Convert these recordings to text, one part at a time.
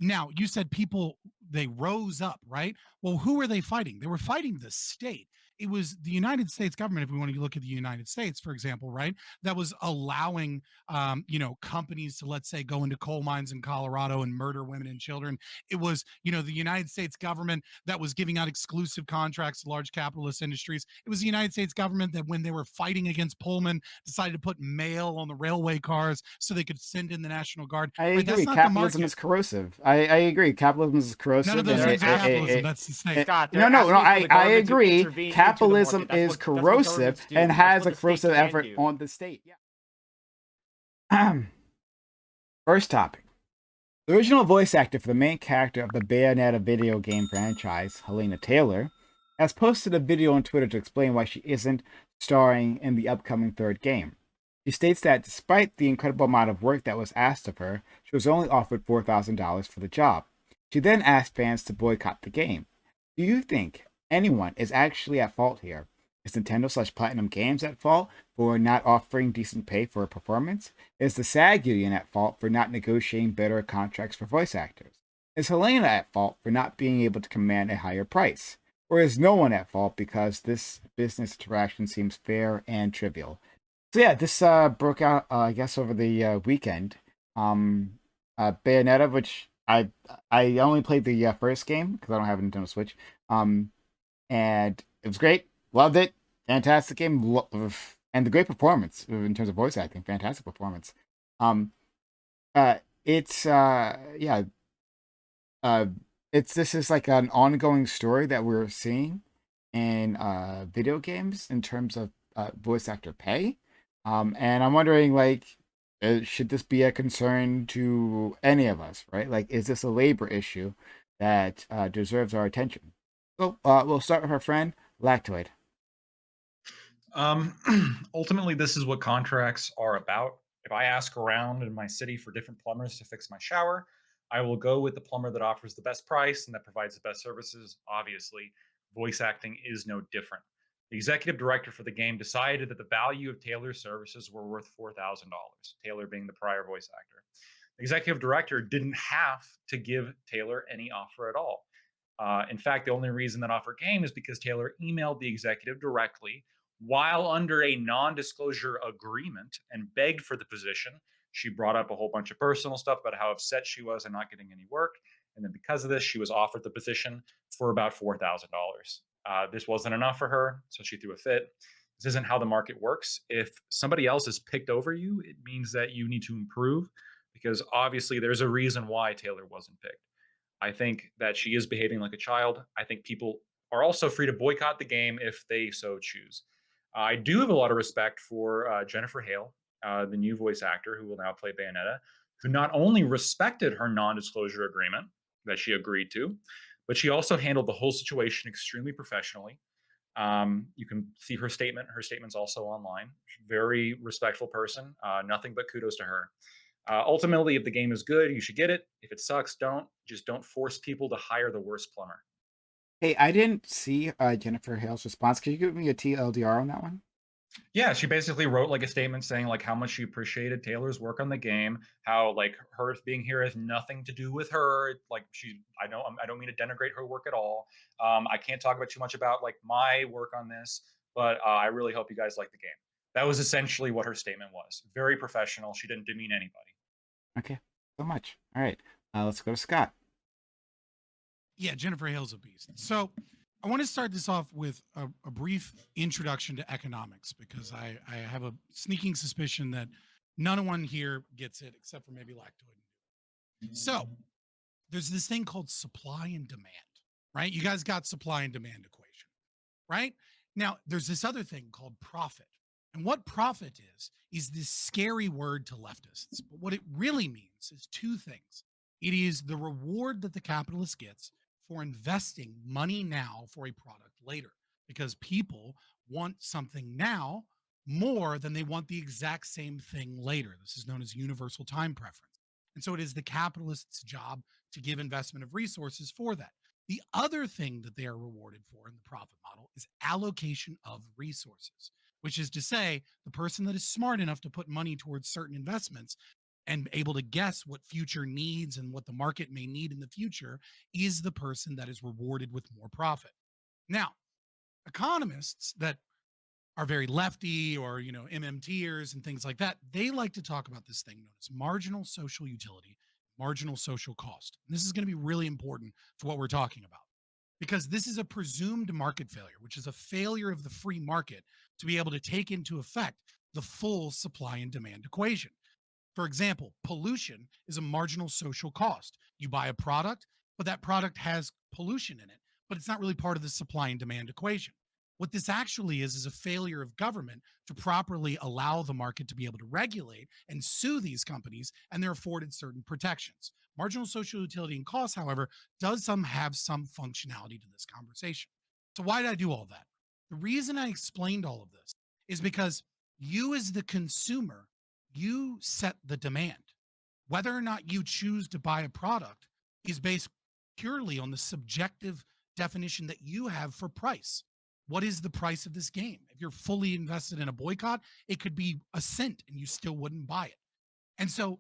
Now, you said people, they rose up, right? Well, who were they fighting? They were fighting the state. It was the United States government, if we want to look at the United States, for example, right? That was allowing, companies to, let's say, go into coal mines in Colorado and murder women and children. It was, the United States government that was giving out exclusive contracts to large capitalist industries. It was the United States government that, when they were fighting against Pullman, decided to put mail on the railway cars so they could send in the National Guard, I right? That's agree. not the Capitalism market. is corrosив. I agree. Capitalism is None of corrosive, those and They're things are capitalism. asking That's the state. Scott. no, They're no, no. asking for the I government to agree. intervene into the Capitalism market. That's is what governments corrosive do. and That's has what a the state corrosive can't effort do. on the state. Yeah. First topic. The original voice actor for the main character of the Bayonetta video game franchise, Hellena Taylor, has posted a video on Twitter to explain why she isn't starring in the upcoming third game. She states that despite the incredible amount of work that was asked of her, she was only offered $4,000 for the job. She then asked fans to boycott the game. Do you think anyone is actually at fault here? Is Nintendo/Platinum Games at fault for not offering decent pay for a performance? Is the SAG union at fault for not negotiating better contracts for voice actors? Is Hellena at fault for not being able to command a higher price? Or is no one at fault because this business interaction seems fair and trivial? So yeah, this broke out, I guess, over the weekend. Bayonetta, which I only played the first game because I don't have a Nintendo Switch. And it was great. Loved it. Fantastic game. And the great performance in terms of voice acting. Fantastic performance. Yeah. This is like an ongoing story that we're seeing in video games in terms of voice actor pay. And I'm wondering, like, should this be a concern to any of us, right? Like, is this a labor issue that deserves our attention? So we'll start with our friend Lactoid. Ultimately, this is what contracts are about. If I ask around in my city for different plumbers to fix my shower, I will go with the plumber that offers the best price and that provides the best services. Obviously, voice acting is no different. The executive director for the game decided that the value of Taylor's services were worth $4,000, Taylor being the prior voice actor. The executive director didn't have to give Taylor any offer at all. In fact, the only reason that offer came is because Taylor emailed the executive directly while under a non disclosure agreement and begged for the position. She brought up a whole bunch of personal stuff about how upset she was and not getting any work. And then because of this, she was offered the position for about $4,000. This wasn't enough for her, so she threw a fit. This isn't how the market works. If somebody else has picked over you, it means that you need to improve because obviously there's a reason why Taylor wasn't picked. I think that she is behaving like a child. I think people are also free to boycott the game if they so choose. I do have a lot of respect for Jennifer Hale, the new voice actor who will now play Bayonetta, who not only respected her non disclosure agreement that she agreed to, but she also handled the whole situation extremely professionally. You can see her statement. Her statement's also online. Very respectful person. Nothing but kudos to her. Ultimately, if the game is good, you should get it. If it sucks, don't. Just don't force people to hire the worst plumber. Hey, I didn't see Jennifer Hale's response. Could you give me a TLDR on that one? Yeah, she basically wrote like a statement saying like how much she appreciated Taylor's work on the game, how like her being here has nothing to do with her. Like I don't mean to denigrate her work at all. I can't talk about too much about like my work on this, but I really hope you guys like the game. That was essentially what her statement was. Very professional. She didn't demean anybody. Okay, so much. All right, let's go to Scott. Yeah, Jennifer Hale's a beast. So I want to start this off with a brief introduction to economics because I have a sneaking suspicion that none one here gets it except for maybe Lactoid. So there's this thing called supply and demand, right? You guys got supply and demand equation, right? Now there's this other thing called profit. And what profit is this scary word to leftists. But what it really means is two things. It is the reward that the capitalist gets for investing money now for a product later because people want something now more than they want the exact same thing later. This is known as universal time preference. And so it is the capitalist's job to give investment of resources for that. The other thing that they are rewarded for in the profit model is allocation of resources, which is to say, the person that is smart enough to put money towards certain investments and able to guess what future needs and what the market may need in the future is the person that is rewarded with more profit. Now, economists that are very lefty or, MMTers and things like that, they like to talk about this thing known as marginal social utility, marginal social cost. And this is going to be really important to what we're talking about because this is a presumed market failure, which is a failure of the free market to be able to take into effect the full supply and demand equation. For example, pollution is a marginal social cost. You buy a product, but that product has pollution in it, but it's not really part of the supply and demand equation. What this actually is a failure of government to properly allow the market to be able to regulate and sue these companies, and they're afforded certain protections. Marginal social utility and cost, however, does have some functionality to this conversation. So why did I do all that? The reason I explained all of this is because you as the consumer, you set the demand. Whether or not you choose to buy a product is based purely on the subjective definition that you have for price. What is the price of this game? If you're fully invested in a boycott, it could be a cent and you still wouldn't buy it. And so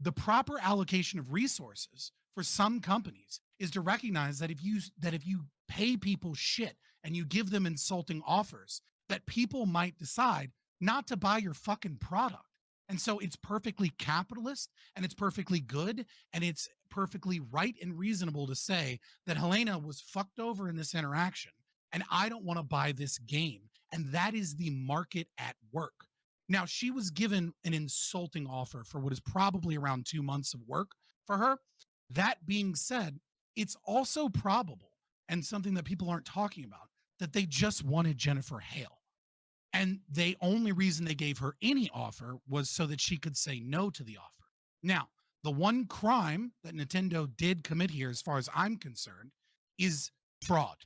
the proper allocation of resources for some companies is to recognize that if you pay people shit and you give them insulting offers, that people might decide not to buy your fucking product. And so it's perfectly capitalist and it's perfectly good and it's perfectly right and reasonable to say that Hellena was fucked over in this interaction and I don't want to buy this game. And that is the market at work. Now, she was given an insulting offer for what is probably around 2 months of work for her. That being said, it's also probable, and something that people aren't talking about, that they just wanted Jennifer Hale. And the only reason they gave her any offer was so that she could say no to the offer. Now, the one crime that Nintendo did commit here, as far as I'm concerned, is fraud.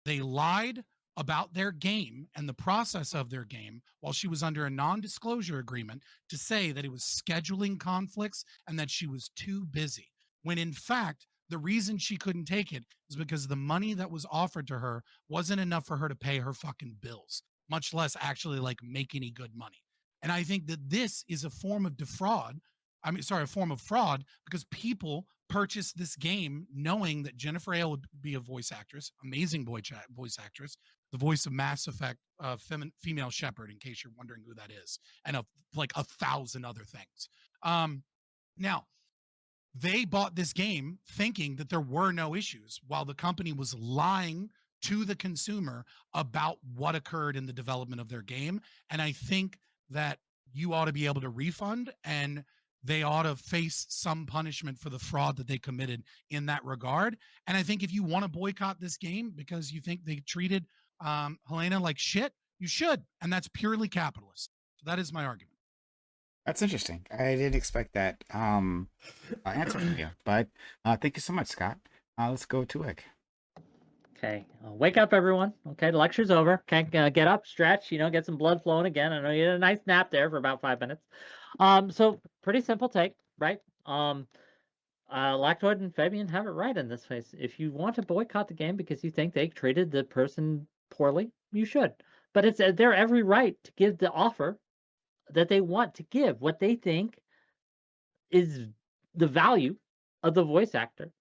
They lied about their game and the process of their game while she was under a non-disclosure agreement to say that it was scheduling conflicts and that she was too busy. When in fact, the reason she couldn't take it is because the money that was offered to her wasn't enough for her to pay her fucking bills, much less actually like make any good money. And I think that this is a form of a form of fraud because people purchased this game knowing that Jennifer Hale would be a voice actress, amazing voice actress, the voice of Mass Effect, female Shepard, in case you're wondering who that is, and like 1,000 other things. Now, they bought this game thinking that there were no issues while the company was lying to the consumer about what occurred in the development of their game. And I think that you ought to be able to refund and they ought to face some punishment for the fraud that they committed in that regard. And I think if you want to boycott this game because you think they treated Hellena like shit, you should. And that's purely capitalist. So that is my argument. That's interesting. I didn't expect that answer from you, but thank you so much, Scott. Let's go to Wick. Okay, wake up, everyone. Okay, the lecture's over. Okay, get up, stretch, get some blood flowing again. I know you had a nice nap there for about 5 minutes. So pretty simple take, right? Lactoid and Fabian have it right in this case. If you want to boycott the game because you think they treated the person poorly, you should. But it's their every right to give the offer that they want to give, what they think is the value of the voice actor.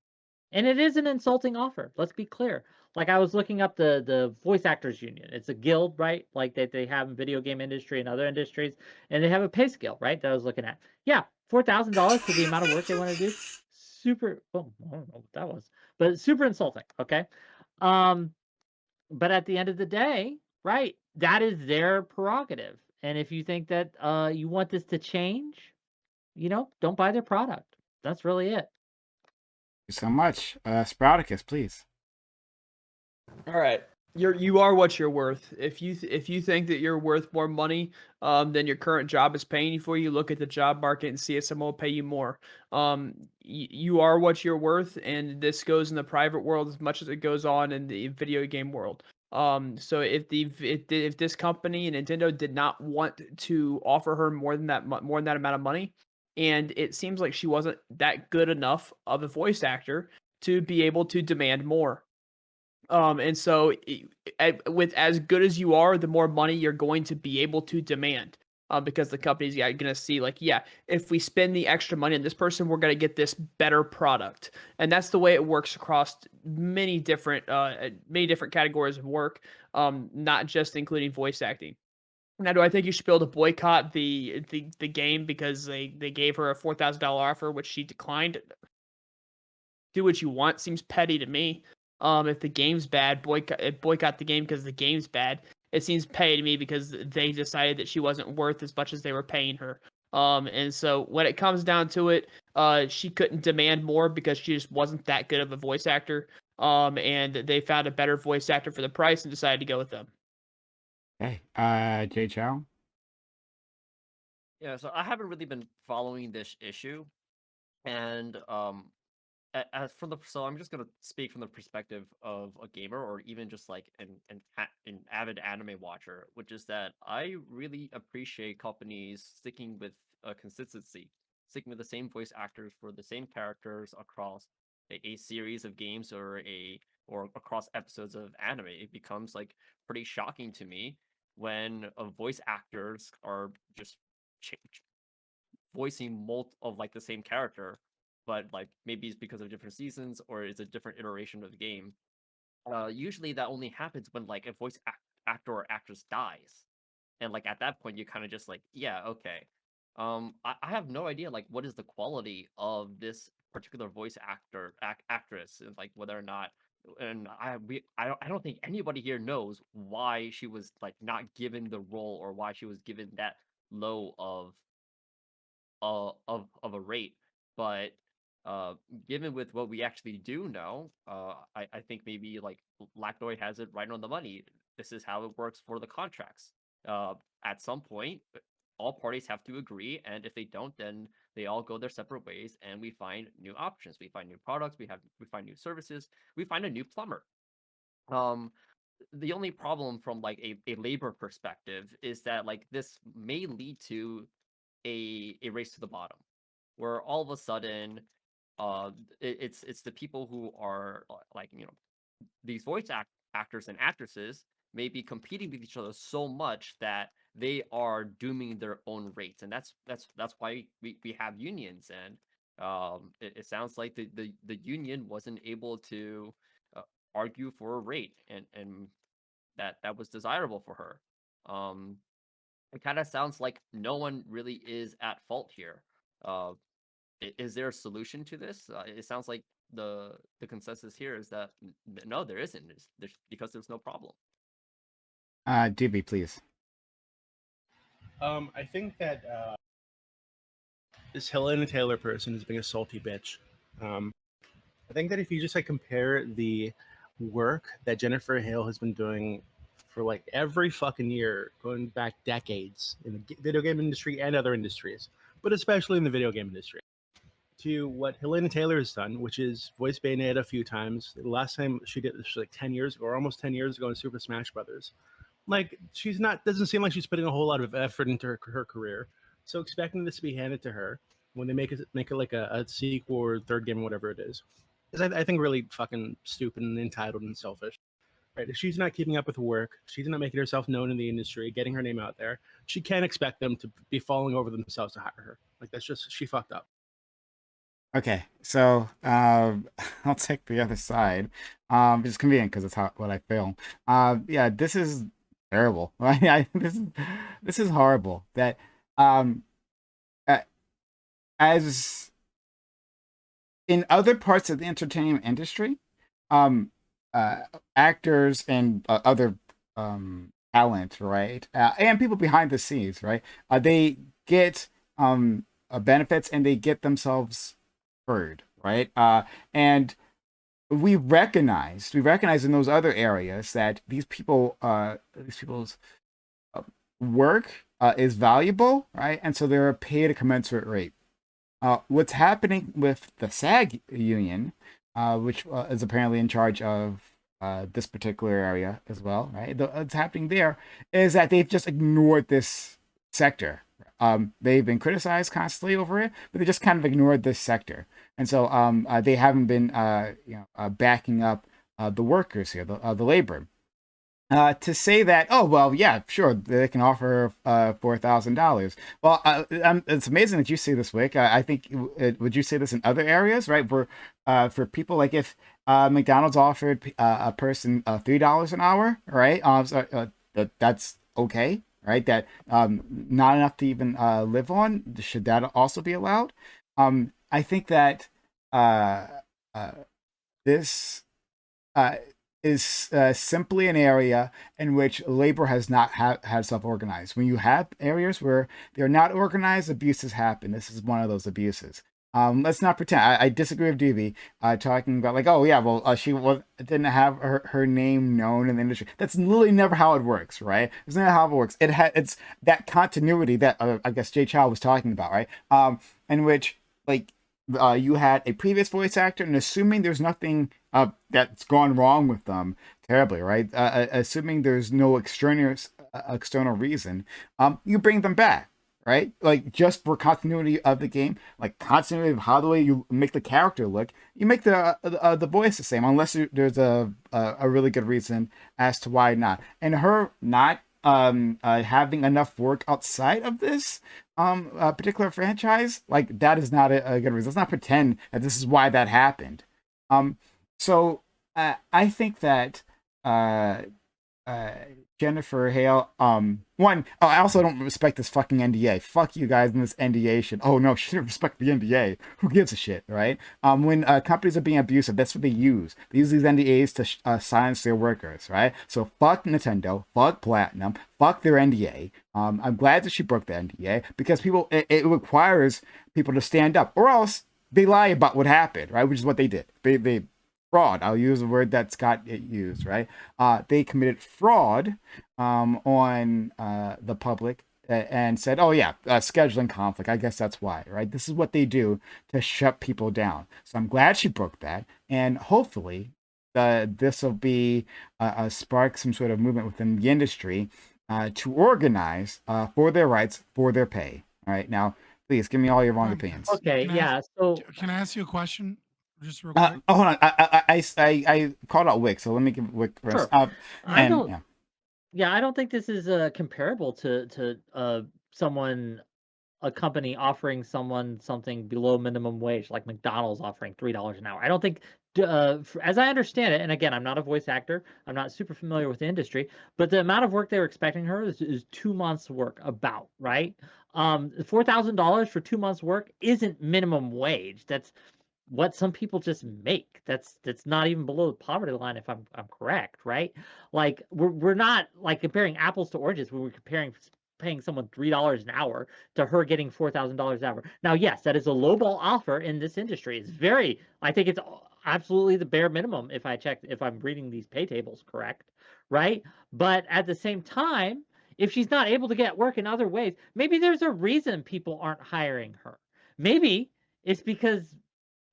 And it is an insulting offer. Let's be clear. Like I was looking up the voice actors union. It's a guild, right? Like that they have in video game industry and other industries, and they have a pay scale, right? That I was looking at. Yeah, $4,000 for the amount of work they want to do. Super. Oh, I don't know what that was, but super insulting. Okay. But at the end of the day, right? That is their prerogative. And if you think that you want this to change, don't buy their product. That's really it. Thank you so much. Sprouticus, please. All right. You are what you're worth. If you think that you're worth more money than your current job is paying you for, you look at the job market and see if someone will pay you more. You are what you're worth, and this goes in the private world as much as it goes on in the video game world. So if this company, Nintendo, did not want to offer her more than that amount of money, and it seems like she wasn't that good enough of a voice actor to be able to demand more. And so with as good as you are, the more money you're going to be able to demand. because the company's going to see like, yeah, if we spend the extra money on this person, we're going to get this better product. And that's the way it works across many different categories of work, not just including voice acting. Now, do I think you should be able to boycott the game because they gave her a $4,000 offer, which she declined? Do what you want seems petty to me. If the game's bad, boycott the game because the game's bad. It seems petty to me because they decided that she wasn't worth as much as they were paying her. And so when it comes down to it, she couldn't demand more because she just wasn't that good of a voice actor. And they found a better voice actor for the price and decided to go with them. Okay. Jay Chow. Yeah, so I haven't really been following this issue, and as from the so I'm just gonna speak from the perspective of a gamer or even just like an avid anime watcher, which is that I really appreciate companies sticking with consistency, sticking with the same voice actors for the same characters across a series of games or across episodes of anime. It becomes like pretty shocking to me when voice actors are just voicing of like the same character, but like maybe it's because of different seasons or it's a different iteration of the game. Usually that only happens when like a actor or actress dies, and like at that point you kind of just like, yeah, okay. I have no idea like what is the quality of this particular voice actress, and like whether or not, and I don't think anybody here knows why she was like not given the role or why she was given that low of a rate. But given with what we actually do know, I think maybe like Lactoid has it right on the money. This is how it works for the contracts. At some point, all parties have to agree, and if they don't, then they all go their separate ways, and we find new options. We find new products. We find new services. We find a new plumber. Um, the only problem from like a labor perspective is that like this may lead to a race to the bottom, where all of a sudden, it's the people who are like these actors and actresses may be competing with each other so much that they are dooming their own rates, and that's why we have unions. And it sounds like the union wasn't able to argue for a rate, and that was desirable for her. It kind of sounds like no one really is at fault here. Uh, is there a solution to this? It sounds like the consensus here is that no, there isn't. Because there's no problem. DB, please. I think that this Hellena Taylor person is being a salty bitch. I think that if you just like compare the work that Jennifer Hale has been doing for like every fucking year, going back decades in the video game industry and other industries, but especially in the video game industry, to what Hellena Taylor has done, which is voice Bayonetta a few times. The last time she did this was like 10 years ago, or almost 10 years ago in Super Smash Brothers. Like, doesn't seem like she's putting a whole lot of effort into her career. So expecting this to be handed to her when they make it like a sequel or third game, whatever it is I think really fucking stupid and entitled and selfish. Right? If she's not keeping up with her work, she's not making herself known in the industry, getting her name out there, she can't expect them to be falling over themselves to hire her. Like, that's just, she fucked up. Okay, so I'll take the other side. Which is convenient because it's what I feel. Yeah, this is terrible. This is horrible. That as in other parts of the entertainment industry, actors and other talent, right, and people behind the scenes, right, they get benefits and they get themselves heard, right, and we recognize in those other areas that these people's work is valuable, right, and so they're paid a commensurate rate. What's happening with the SAG union, which is apparently in charge of this particular area as well, right? What's happening there is that they've just ignored this sector. They've been criticized constantly over it, but they just kind of ignored this sector, and so they haven't been backing up the workers here, the labor. to say that, oh well, yeah, sure, they can offer $4,000. Well, it's amazing that you see this, Wick. I think would you say this in other areas, right? For people, like if McDonald's offered a person $3 an hour, right? That's okay, right? That not enough to even live on. Should that also be allowed? I think that this is simply an area in which labor has not had self-organized. When you have areas where they're not organized, abuses happen. This is one of those abuses. Let's not pretend. I disagree with DV talking about like, oh yeah, well, she didn't have her name known in the industry. That's literally never how it works, right? It's not how it works. It's that continuity that I guess Jay Chow was talking about, right? In which like you had a previous voice actor, and assuming there's nothing that's gone wrong with them terribly, right? Assuming there's no external reason, you bring them back, right? Like just for continuity of the game, like continuity of how the way you make the character look, you make the voice the same, unless there's a really good reason as to why not. And her not having enough work outside of this particular franchise, like that is not a good reason. Let's not pretend that this is why that happened. So I think that Jennifer Hale, I also don't respect this fucking NDA. Fuck you guys in this NDA shit. Oh no, she didn't respect the NDA. Who gives a shit, right? When companies are being abusive, that's what they use. They use these NDAs to silence their workers, right? So fuck Nintendo, fuck Platinum, fuck their NDA. I'm glad that she broke the NDA because it requires people to stand up, or else they lie about what happened, right? Which is what they did. They fraud. I'll use a word that Scott used, right? They committed fraud on the public and said, oh yeah, scheduling conflict. I guess that's why, right? This is what they do to shut people down. So I'm glad she broke that. And hopefully this will be spark some sort of movement within the industry to organize for their rights, for their pay. All right. Now, please give me all your wrong opinions. Okay, yeah. So Can I ask you a question? Just real quick. Hold on. I called out Wick, so let me give Wick first. Sure. I don't. Yeah. Yeah, I don't think this is comparable to a company offering someone something below minimum wage, like McDonald's offering $3 an hour. I don't think, as I understand it, and again, I'm not a voice actor, I'm not super familiar with the industry, but the amount of work they were expecting her is 2 months' work, about, right? $4,000 for 2 months' work isn't minimum wage. That's what some people just make. That's not even below the poverty line, if I'm correct, right? Like we're not like comparing apples to oranges when we're comparing paying someone $3 an hour to her getting $4,000 an hour. Now, yes, that is a lowball offer in this industry. It's I think it's absolutely the bare minimum if I'm reading these pay tables correct, right? But at the same time, if she's not able to get work in other ways, maybe there's a reason people aren't hiring her. Maybe it's because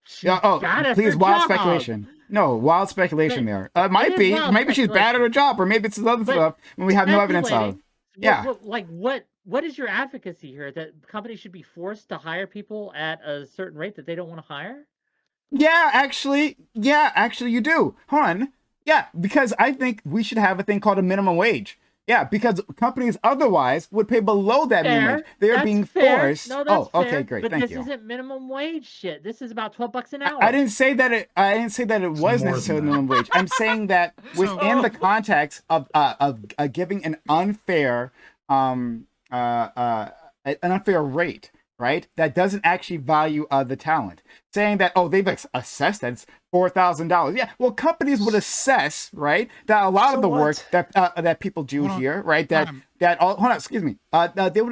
please, wild speculation. No, wild speculation there. Might be. Maybe she's bad at her job, or maybe it's other stuff when we have no evidence of. Yeah. What is your advocacy here? That companies should be forced to hire people at a certain rate that they don't want to hire? Yeah, actually, you do. Hold on. Yeah, because I think we should have a thing called a minimum wage. Yeah, because companies otherwise would pay below that minimum wage. They are being forced. No, that's fair. Okay, great. Thank you. But this isn't minimum wage shit. This is about $12 an hour. I didn't say that it was necessarily minimum wage. I'm saying that within the context of giving an unfair rate, right? That doesn't actually value the talent. Saying that they've assessed that it's $4,000. Yeah, well, companies would assess, right, that a lot of the work that people do here, right, they would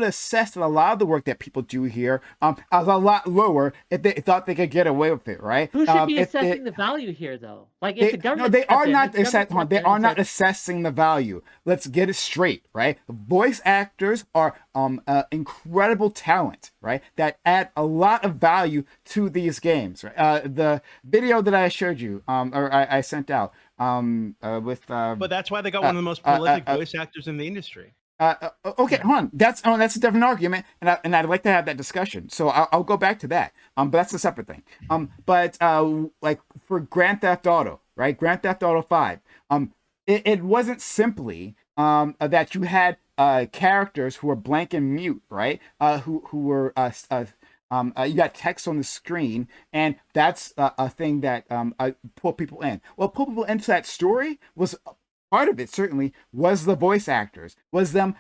assess that a lot of the work that people do here is a lot lower if they thought they could get away with it, right? Who should be assessing the value here, though? Like, if the government, they are not assessing the value. Let's get it straight, right? Voice actors are incredible talent, right, that add a lot of value to these games. Right? The video that I showed you, or I sent out, with. But that's why they got one of the most prolific voice actors in the industry. Okay, hold on. That's a different argument, and I'd like to have that discussion. So I'll go back to that. But that's a separate thing. But like for Grand Theft Auto, right? Grand Theft Auto 5. it wasn't simply that you had characters who were blank and mute, right? Who were you got text on the screen, and that's a thing that pull people in. Well, pull people into that story was part of it. Certainly was the voice actors, was them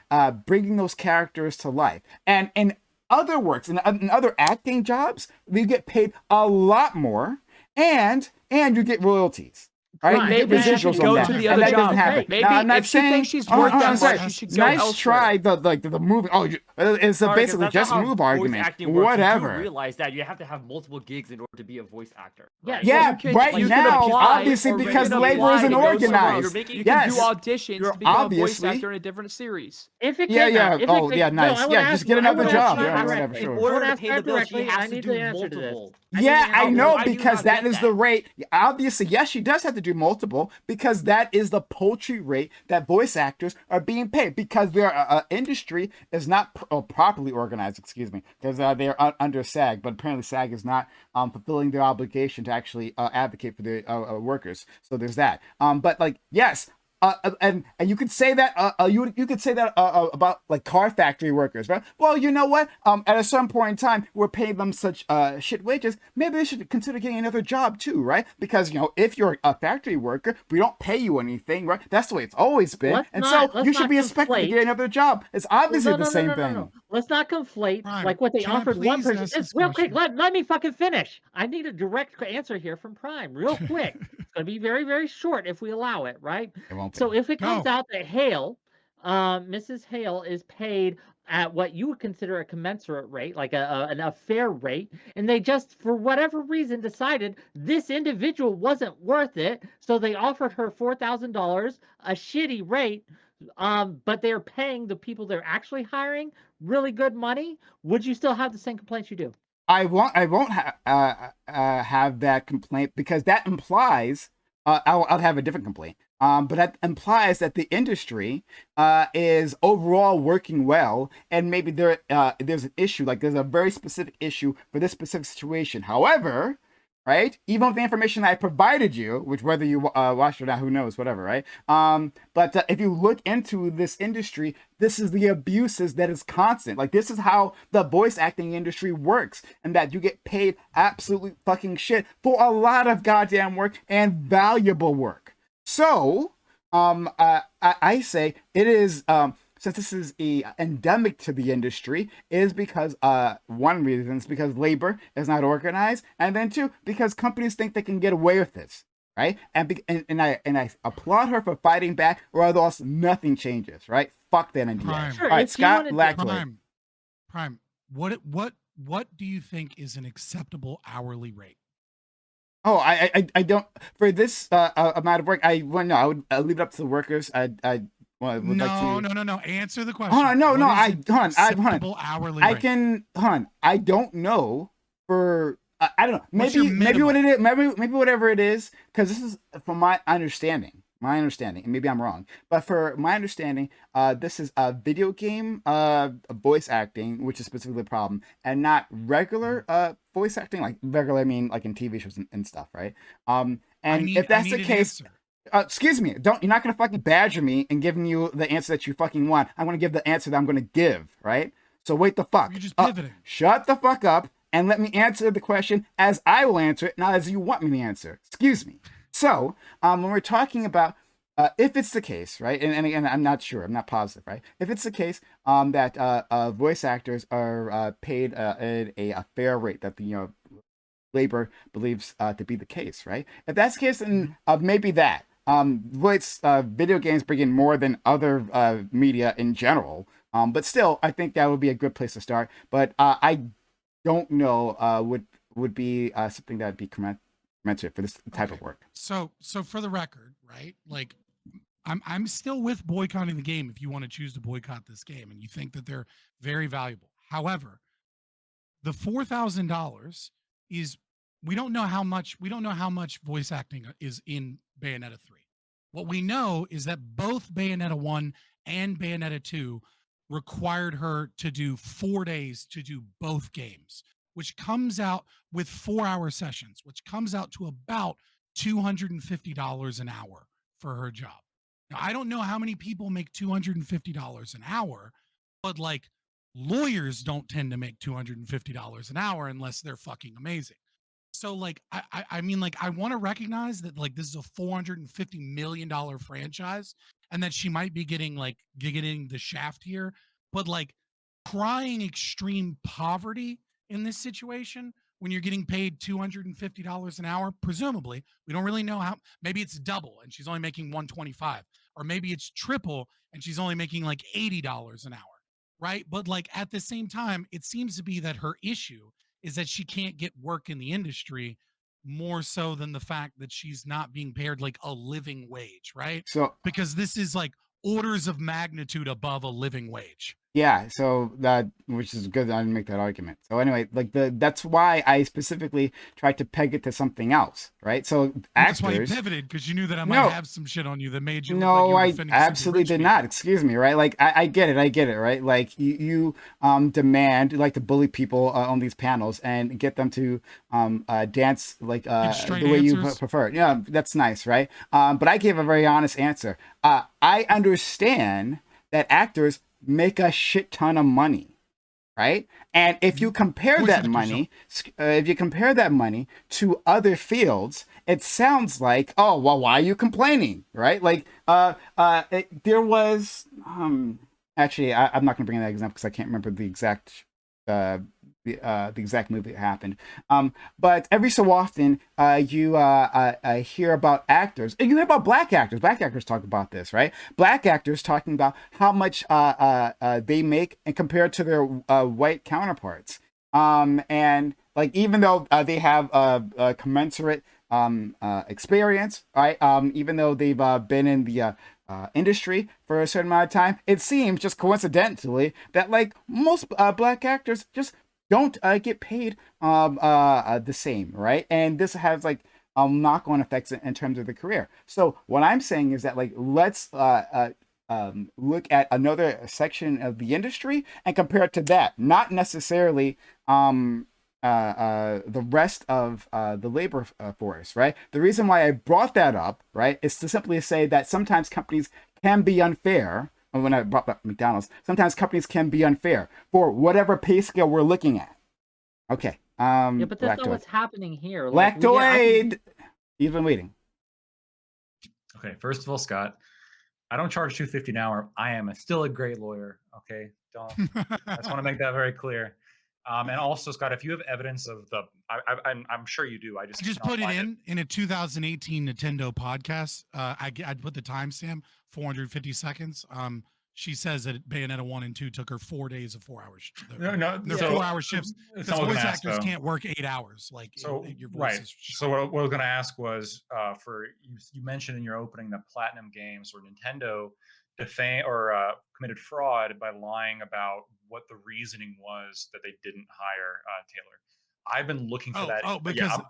bringing those characters to life, and in other works, in other acting jobs, you get paid a lot more, and you get royalties. Right? Right. You get Maybe she residuals should on go that. to the And other that job. doesn't happen. Maybe Now, I'm not if she saying, thinks she's worth that I'm sorry. much, she should go Nice elsewhere. try, the movie. Oh, it's Sorry, 'cause basically that's just not how move voice argument. acting works. You do Whatever. realize that you have to have multiple gigs in order to be a voice actor. Yeah, right? Yeah, you can- right you can now, apply, obviously, or you because can labor apply isn't to go somewhere else. organized. You're making- You Yes. can do auditions You're to become a voice obviously- actor in a different series. If it Yeah, came yeah. out, if Oh, it came, yeah, no, nice. I would Yeah, ask, just get I another would job. ask Yeah, her whatever, directly. sure. In I would order to ask pay her the bills, she directly. has I to need do the answer to this. multiple. Yeah, I know, Why do you because not that get is the that? rate. Obviously, yes, she does have to do multiple, because that is the paltry rate that voice actors are being paid, because their industry is not properly organized, excuse me, because they are under SAG, but apparently SAG is not fulfilling their obligation to actually advocate for the workers. So there's that. But like, yes. And you could say that you could say that about like car factory workers, right? Well, you know what? At a certain point in time, we're paying them such shit wages. Maybe they should consider getting another job too, right? Because if you're a factory worker, we don't pay you anything, right? That's the way it's always been, Let's and not- so let's you should not be expected to conflate. get another job. It's obviously No, the no, same no, no, thing. no. Let's not conflate Prime, like what they can I offered one please person. ask Just this real quick, question? let me fucking finish. I need a direct answer here from Prime, real quick. It's gonna be very, very short if we allow it, right? It won't be. So if it comes Go. out that Hale, Mrs. Hale is paid at what you would consider a commensurate rate, like a fair rate, and they just, for whatever reason, decided this individual wasn't worth it, so they offered her $4,000, a shitty rate, but they're paying the people they're actually hiring really good money. Would you still have the same complaints you do? I won't have that complaint, because that implies I'll have a different complaint. But that implies that the industry is overall working well, and maybe there's an issue, like there's a very specific issue for this specific situation. However, right, even with the information I provided you, which whether you watched it or not, who knows, whatever, right? But if you look into this industry, this is the abuses that is constant. Like, this is how the voice acting industry works, and that you get paid absolutely fucking shit for a lot of goddamn work and valuable work. So, I say it is, since this is endemic to the industry, is because one reason is because labor is not organized, and then two, because companies think they can get away with this, right? And I applaud her for fighting back, or else nothing changes, right? Fuck that idea. Prime. Sure, All right, if you Scott wanted to- Lackley. Prime. What do you think is an acceptable hourly rate? Oh, I don't, for this amount of work. I would leave it up to the workers. Would like to. No. Answer the question. Hold on, no, What no. is an acceptable hourly I rate? can, I don't know for. I don't know. What's your Maybe what it minimum? is. Maybe whatever it is. Because this is from my understanding. And maybe I'm wrong. But for my understanding, this is a video game voice acting, which is specifically the problem, and not regular voice acting. Like regular, I mean like in TV shows and stuff, right? And if that's the case, excuse me, you're not gonna fucking badger me and giving you the answer that you fucking want. I'm gonna give the answer that I'm gonna give, right? So wait the fuck. You're just pivoting. Shut the fuck up and let me answer the question as I will answer it, not as you want me to answer. Excuse me. So, when we're talking about if it's the case, right, and again, I'm not sure, I'm not positive, right? If it's the case that voice actors are paid at a fair rate, that the labor believes to be the case, right? If that's the case, then maybe that. Voice video games bring in more than other media in general, but still, I think that would be a good place to start. But I don't know would be something that would be commensurate for this type of work. So for the record, right? Like, I'm still with boycotting the game if you want to choose to boycott this game and you think that they're very valuable. However, the $4,000 is, we don't know how much voice acting is in Bayonetta 3. What we know is that both Bayonetta 1 and Bayonetta 2 required her to do 4 days to do both games, which comes out with 4-hour sessions, which comes out to about $250 an hour for her job. Now, I don't know how many people make $250 an hour, but like lawyers don't tend to make $250 an hour unless they're fucking amazing. So like I mean, like, I want to recognize that like this is a $450 million franchise and that she might be getting the shaft here, but like crying extreme poverty in this situation when you're getting paid $250 an hour, presumably, we don't really know how. Maybe it's double and she's only making 125, or maybe it's triple and she's only making like $80 an hour, right? But like at the same time, it seems to be that her issue is that she can't get work in the industry, more so than the fact that she's not being paid like a living wage, right? So Because this is like orders of magnitude above a living wage. yeah, so that, which is good that I didn't make that argument. So anyway, like that's why I specifically tried to peg it to something else, right? So That's why you actors. pivoted, because you knew that I No. might have some shit on you that made you look like No, you were I defending super absolutely rich did people. not. Excuse me, right? Like I get it, right? Like you demand, you like to bully people on these panels and get them to dance like straight the way you answers. prefer. Yeah, that's nice, right? But I gave a very honest answer. I understand that actors make a shit ton of money, right? And if you compare Voice that actors money, to other fields, it sounds like, oh well, why are you complaining, right? Like there was actually I'm not going to bring that example because I can't remember the exact the exact movie that happened. But every so often, you hear about actors, and you hear about black actors. Black actors talk about this, right? Black actors talking about how much they make and compared to their white counterparts. And like even though they have a commensurate experience, right? Even though they've been in the industry for a certain amount of time, it seems just coincidentally that like most black actors just don't get paid the same, right? And this has like knock-on effects in terms of the career. So what I'm saying is that like let's look at another section of the industry and compare it to that, not necessarily the rest of the labor force, right? The reason why I brought that up, right, is to simply say that sometimes companies can be unfair. When I brought up McDonald's, sometimes companies can be unfair for whatever pay scale we're looking at. Okay. Yeah, but that's not Lactoid. what's happening here. Like, Lactoid. You've been waiting. Okay, first of all, Scott, I don't charge $250 an hour. I am still a great lawyer. Okay, don't. I just want to make that very clear. And also, Scott, if you have evidence of the, I'm sure you do. I just I put it in a 2018 Nintendo podcast. I'd put the timestamp 450 seconds. She says that Bayonetta 1 and 2 took her 4 days of 4 hours. They're so 4-hour shifts because voice actors can't work 8 hours. Like, so your voice right. is So what I was going to ask was, for you mentioned in your opening that Platinum Games or Nintendo defamed or committed fraud by lying about what the reasoning was that they didn't hire Taylor. I've been looking for that. Because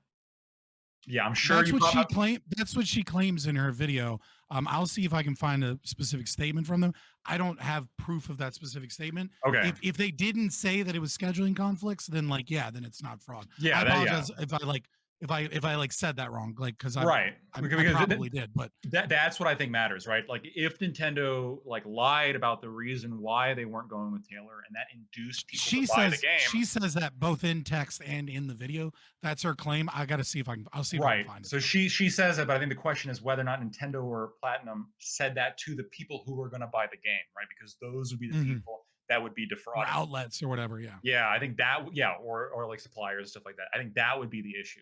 yeah, I'm sure that's what she claimed. That's what she claims in her video. I'll see if I can find a specific statement from them. I don't have proof of that specific statement. Okay. If they didn't say that it was scheduling conflicts, then like, yeah, then it's not fraud. Yeah. I apologize if I like said that wrong, like, because I probably did, but that's what I think matters, right? Like if Nintendo like lied about the reason why they weren't going with Taylor and that induced people to buy the game. She says that both in text and in the video. That's her claim. I got to see if I can. I'll see if I can find it. So she says it, but I think the question is whether or not Nintendo or Platinum said that to the people who were going to buy the game, right? Because those would be the people that would be defrauded, or outlets or whatever. Yeah. Yeah, I think that. Yeah, or like suppliers, stuff like that. I think that would be the issue.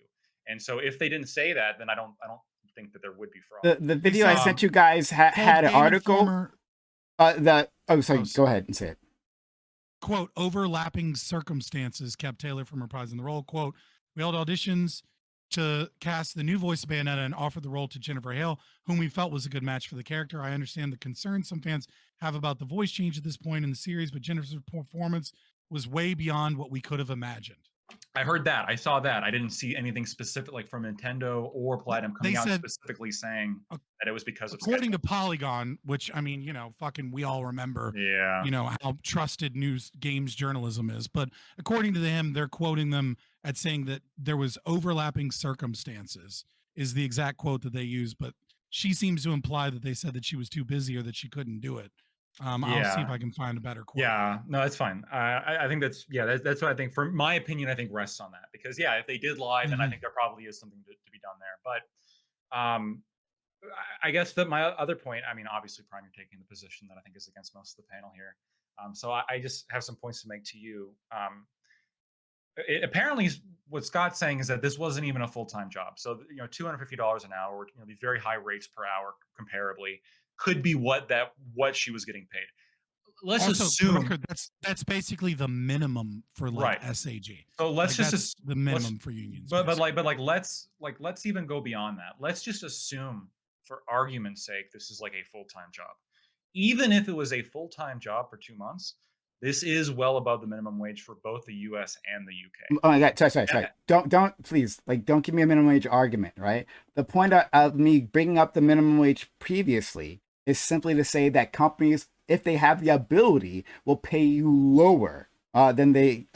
And so if they didn't say that, then I don't think that there would be fraud. The video I sent you guys had an article. Go ahead and say it. Quote, overlapping circumstances kept Taylor from reprising the role. Quote, we held auditions to cast the new voice of Bayonetta and offered the role to Jennifer Hale, whom we felt was a good match for the character. I understand the concerns some fans have about the voice change at this point in the series, but Jennifer's performance was way beyond what we could have imagined. I heard that. I saw that. I didn't see anything specific, like from Nintendo or Platinum coming out specifically saying that it was because of according to Polygon, which I mean, fucking we all remember, how trusted news games journalism is. But according to them, they're quoting them at saying that there was overlapping circumstances is the exact quote that they use. But she seems to imply that they said that she was too busy or that she couldn't do it. I'll see if Yeah. I can find a better quote. Yeah, no, that's fine. I think that's what I think. For my opinion, I think rests on that because yeah, if they did lie, then I think there probably is something to be done there. But I guess that my other point, I mean, obviously, Prime, you're taking the position that I think is against most of the panel here. So I just have some points to make to you. Apparently, what Scott's saying is that this wasn't even a full-time job. So $250 an hour, these very high rates per hour, comparably, could be what she was getting paid. Let's Also, assume that's basically the minimum for like Right. SAG. So let's Like, just that's the minimum for unions. but let's even go beyond that. Let's just assume, for argument's sake, this is like a full-time job. Even if it was a full-time job for 2 months, this is well above the minimum wage for both the US and the UK. Oh my God, sorry. Don't please, like, don't give me a minimum wage argument, right? The point of me bringing up the minimum wage previously is simply to say that companies, if they have the ability, will pay you lower than they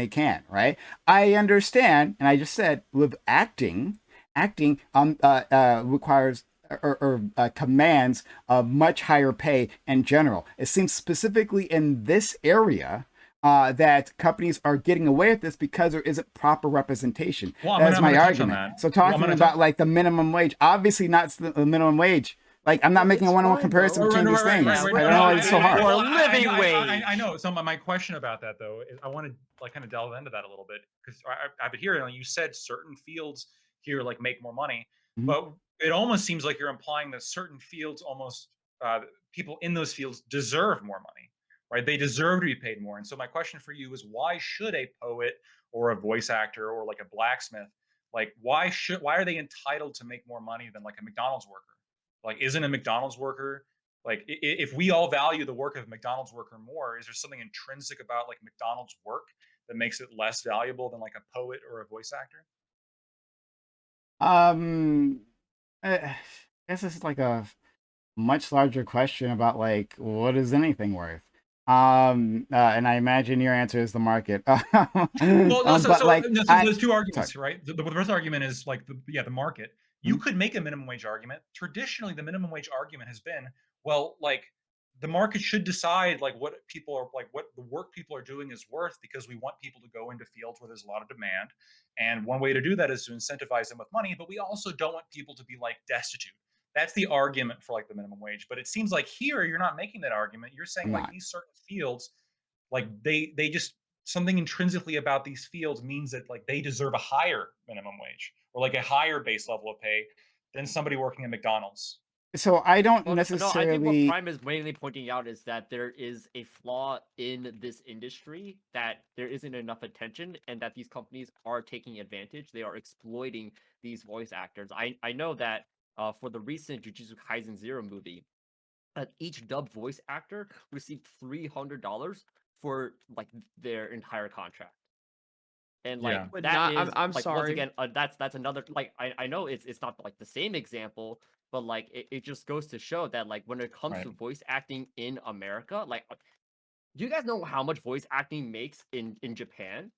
can, right? I understand, and I just said with acting requires or commands a much higher pay in general. It seems specifically in this area that companies are getting away with this because there isn't proper representation. Well, That's my touch on argument. that. So talking about like the minimum wage, obviously not the minimum wage. Like, I'm not making a one-on-one comparison between these things. I don't know why it's so hard. Or living wage. I know. So my question about that, though, is I want to like kind of delve into that a little bit because I've been hearing you said certain fields here like make more money, but it almost seems like you're implying that certain fields almost people in those fields deserve more money, right? They deserve to be paid more. And so my question for you is, why should a poet or a voice actor or like a blacksmith, like why are they entitled to make more money than like a McDonald's worker? Like, isn't a McDonald's worker, like, if we all value the work of a McDonald's worker more, is there something intrinsic about like McDonald's work that makes it less valuable than like a poet or a voice actor? I guess this is like a much larger question about like, what is anything worth? And I imagine your answer is the market. Well, there's two arguments, sorry. right? The first argument is like the market. You could make a minimum wage argument. Traditionally, the minimum wage argument has been, well, like the market should decide like what the work people are doing is worth because we want people to go into fields where there's a lot of demand. And one way to do that is to incentivize them with money, but we also don't want people to be like destitute. That's the argument for like the minimum wage. But it seems like here you're not making that argument. You're saying like these certain fields, like they just something intrinsically about these fields means that like they deserve a higher minimum wage or like a higher base level of pay than somebody working at McDonald's. So I don't No, necessarily. I think what Prime is mainly pointing out is that there is a flaw in this industry, that there isn't enough attention, and that these companies are taking advantage. They are exploiting these voice actors. I know that for the recent Jujutsu Kaisen 0 movie, each dubbed voice actor received $300 for like their entire contract. And like I'm like, sorry. once again, that's another, like, I know it's not like the same example, but like it just goes to show that like when it comes to voice acting in America, like, do you guys know how much voice acting makes in Japan?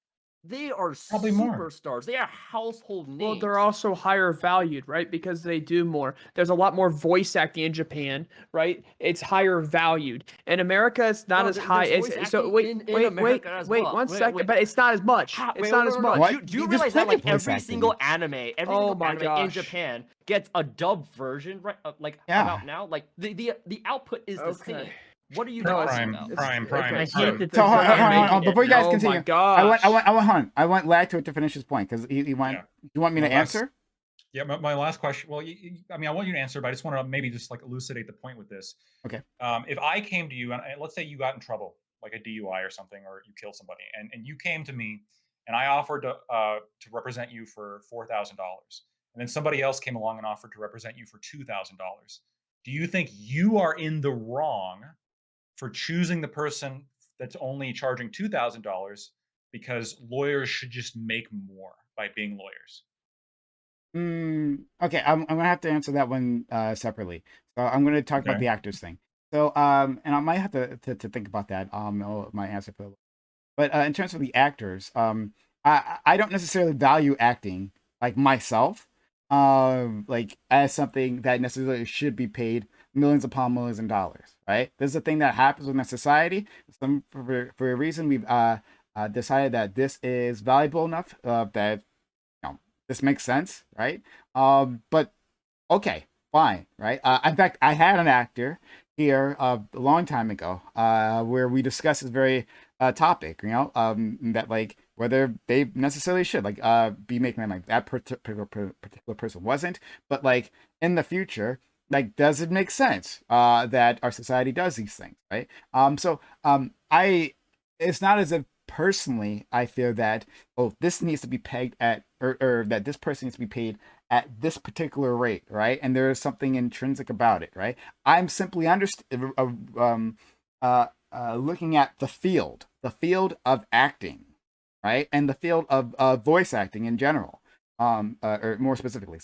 They are Probably more. superstars. They are household names. Well, they're also higher valued, right? Because they do more. There's a lot more voice acting in Japan, right? It's higher valued. In America, it's not as high. So wait, one second. But it's not as much. It's not as much. Do you realize that like every single anime in Japan gets a dubbed version, right? Like about now, like the output is the same. What are you talking about? Prime. Before you guys continue, gosh. I want Lacto to finish his point because he went. Yeah. You want me to answer? Yeah, my last question. Well, I mean, I want you to answer, but I just want to maybe just like elucidate the point with this. Okay. If I came to you and let's say you got in trouble, like a DUI or something, or you killed somebody, and you came to me, and I offered to represent you for $4,000, and then somebody else came along and offered to represent you for $2,000. Do you think you are in the wrong for choosing the person that's only charging $2,000 because lawyers should just make more by being lawyers? Okay, I'm gonna have to answer that one separately. So I'm gonna talk about the actors thing. So and I might have to think about that. My answer for, but in terms of the actors, I don't necessarily value acting like myself. like as something that necessarily should be paid millions upon millions of dollars, right? This is a thing that happens within society. For a reason, we've decided that this is valuable enough that this makes sense, right? But okay, fine, right? In fact, I had an actor here a long time ago where we discussed this very topic, that like whether they necessarily should like be making them like that particular person wasn't, but like in the future, like does it make sense that our society does these things, right? I it's not as if personally I feel that this needs to be pegged at or that this person needs to be paid at this particular rate, right? And there is something intrinsic about it, right? I'm simply looking at the field of acting, right, and the field of voice acting in general, or more specifically,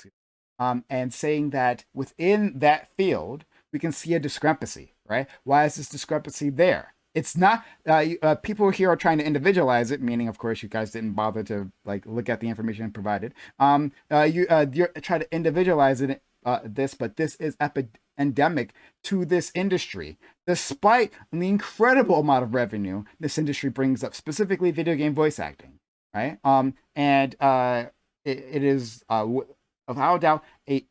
and saying that within that field we can see a discrepancy, right? Why is this discrepancy there? It's not people here are trying to individualize it, meaning, of course, you guys didn't bother to like look at the information provided. You're trying to individualize it, but this is endemic to this industry, despite the incredible amount of revenue this industry brings up, specifically video game voice acting, right? It is without doubt a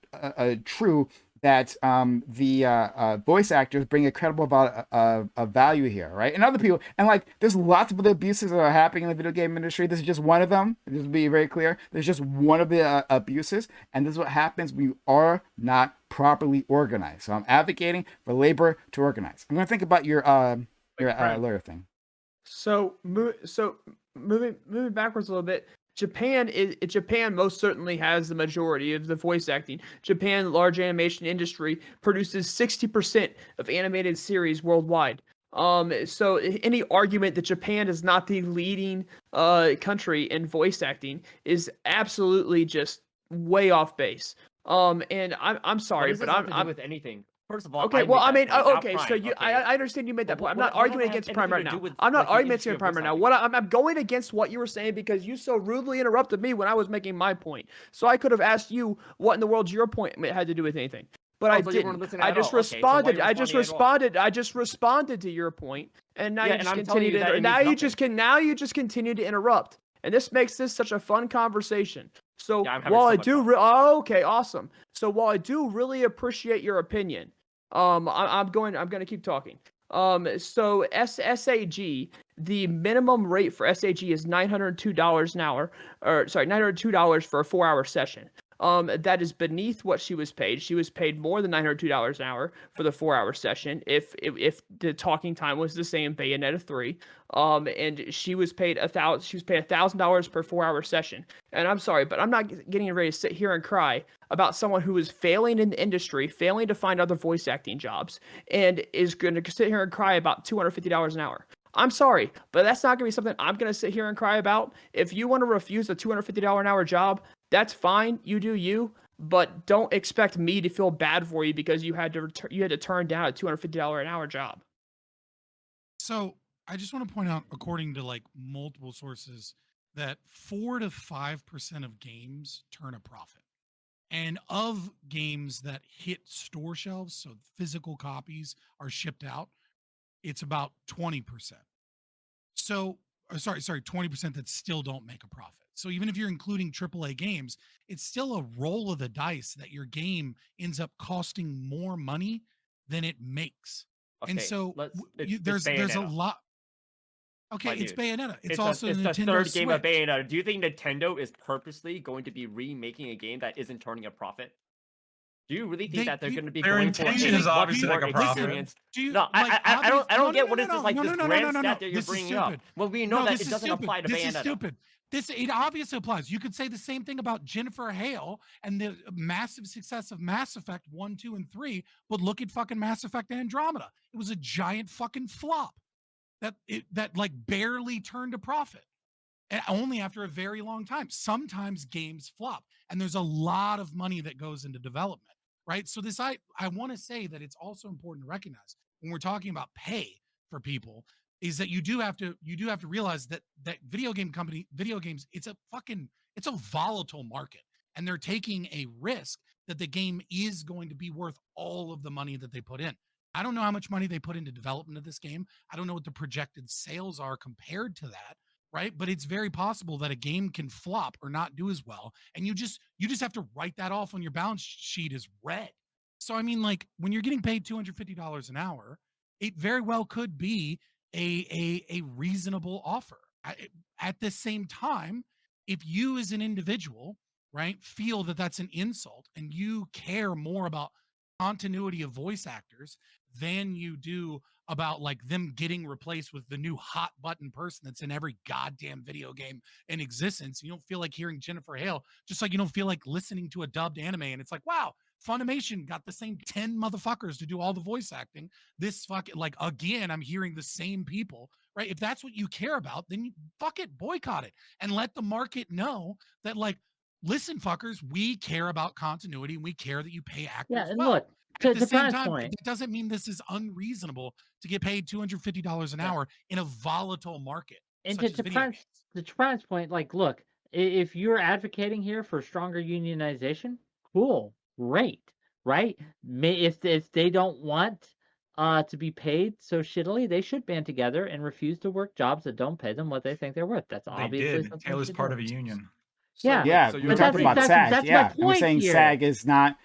true that the voice actors bring a credible value here, right? And other people, and like, there's lots of other abuses that are happening in the video game industry. This is just one of them. Just to be very clear, there's just one of the abuses, and this is what happens when you are not properly organized. So I'm advocating for labor to organize. I'm going to think about your lawyer thing. So moving backwards a little bit. Japan most certainly has the majority of the voice acting. Japan, large animation industry, produces 60% of animated series worldwide. So any argument that Japan is not the leading country in voice acting is absolutely just way off base. And I'm sorry, but I'm with anything. First of all, okay. Well, I mean, okay. So I understand you made that point. I'm not arguing against Prime right now. I'm not arguing against Prime right now. What I'm going against what you were saying because you so rudely interrupted me when I was making my point. So I could have asked you what in the world your point had to do with anything, but I didn't. I just responded. I just responded to your point, and now you just continue to. Now you just continue to interrupt, and this makes this such a fun conversation. So while I do, okay, awesome. So while I do really appreciate your opinion, I'm going to keep talking. So SAG, the minimum rate for SAG is $902 an hour, or sorry, $902 for a 4-hour session. That is beneath what she was paid. She was paid more than $902 an hour for the 4-hour session. If the talking time was the same, Bayonetta 3, and she was paid $1,000 per 4-hour session. And I'm sorry, but I'm not getting ready to sit here and cry about someone who is failing in the industry, failing to find other voice acting jobs, and is going to sit here and cry about $250 an hour. I'm sorry, but that's not going to be something I'm going to sit here and cry about. If you want to refuse a $250 an hour job, that's fine. You do you, but don't expect me to feel bad for you because you had to turn down a $250 an hour job. So I just want to point out, according to like multiple sources, that 4 to 5% of games turn a profit. And of games that hit store shelves, so physical copies are shipped out, it's about 20%. So, sorry, 20% that still don't make a profit. So even if you're including AAA games, it's still a roll of the dice that your game ends up costing more money than it makes. Okay, and so there's a lot. Okay, it's Bayonetta. It's also the Nintendo third Switch. game of Bayonetta. Do you think Nintendo is purposely going to be remaking a game that isn't turning a profit? Do you really think that they're going to be going for intention is obviously like a profit? No, I don't get what is this like this grand stat that you're bringing up. Well, we know that it doesn't apply to Bayonetta. This is stupid. It obviously applies. You could say the same thing about Jennifer Hale and the massive success of Mass Effect 1, 2, and 3, but look at fucking Mass Effect Andromeda. It was a giant fucking flop that like barely turned a profit. And only after a very long time. Sometimes games flop, and there's a lot of money that goes into development, right? So I want to say that it's also important to recognize when we're talking about pay for people is that you do have to realize that video games, it's a volatile market. and they're taking a risk that the game is going to be worth all of the money that they put in. I don't know how much money they put into development of this game. I don't know what the projected sales are compared to that, right? But it's very possible that a game can flop or not do as well, and you just have to write that off on your balance sheet as red. So I mean, like, when you're getting paid $250 an hour, it very well could be a reasonable offer. At the same time, if you as an individual, right, feel that that's an insult and you care more about continuity of voice actors than you do about like them getting replaced with the new hot button person that's in every goddamn video game in existence, you don't feel like hearing Jennifer Hale, just like you don't feel like listening to a dubbed anime and it's like, wow, Funimation got the same 10 motherfuckers to do all the voice acting. This fucking, like, again, I'm hearing the same people, right? If that's what you care about, then you fuck it, boycott it, and let the market know that, like, listen, fuckers, we care about continuity and we care that you pay actors Yeah, and well. look, At the same Brian's time, point, it doesn't mean this is unreasonable to get paid $250 an Yeah. hour in a volatile market. and such as to video Brian's point, like, look, if you're advocating here for stronger unionization, cool, great, right? If they don't want to be paid so shittily, they should band together and refuse to work jobs that don't pay them what they think they're worth. That's They obviously did. something they Taylor's should part do. of a union. Yeah. Yeah, so we're you're talking about SAG. that's my Yeah, I'm point saying here. SAG is not.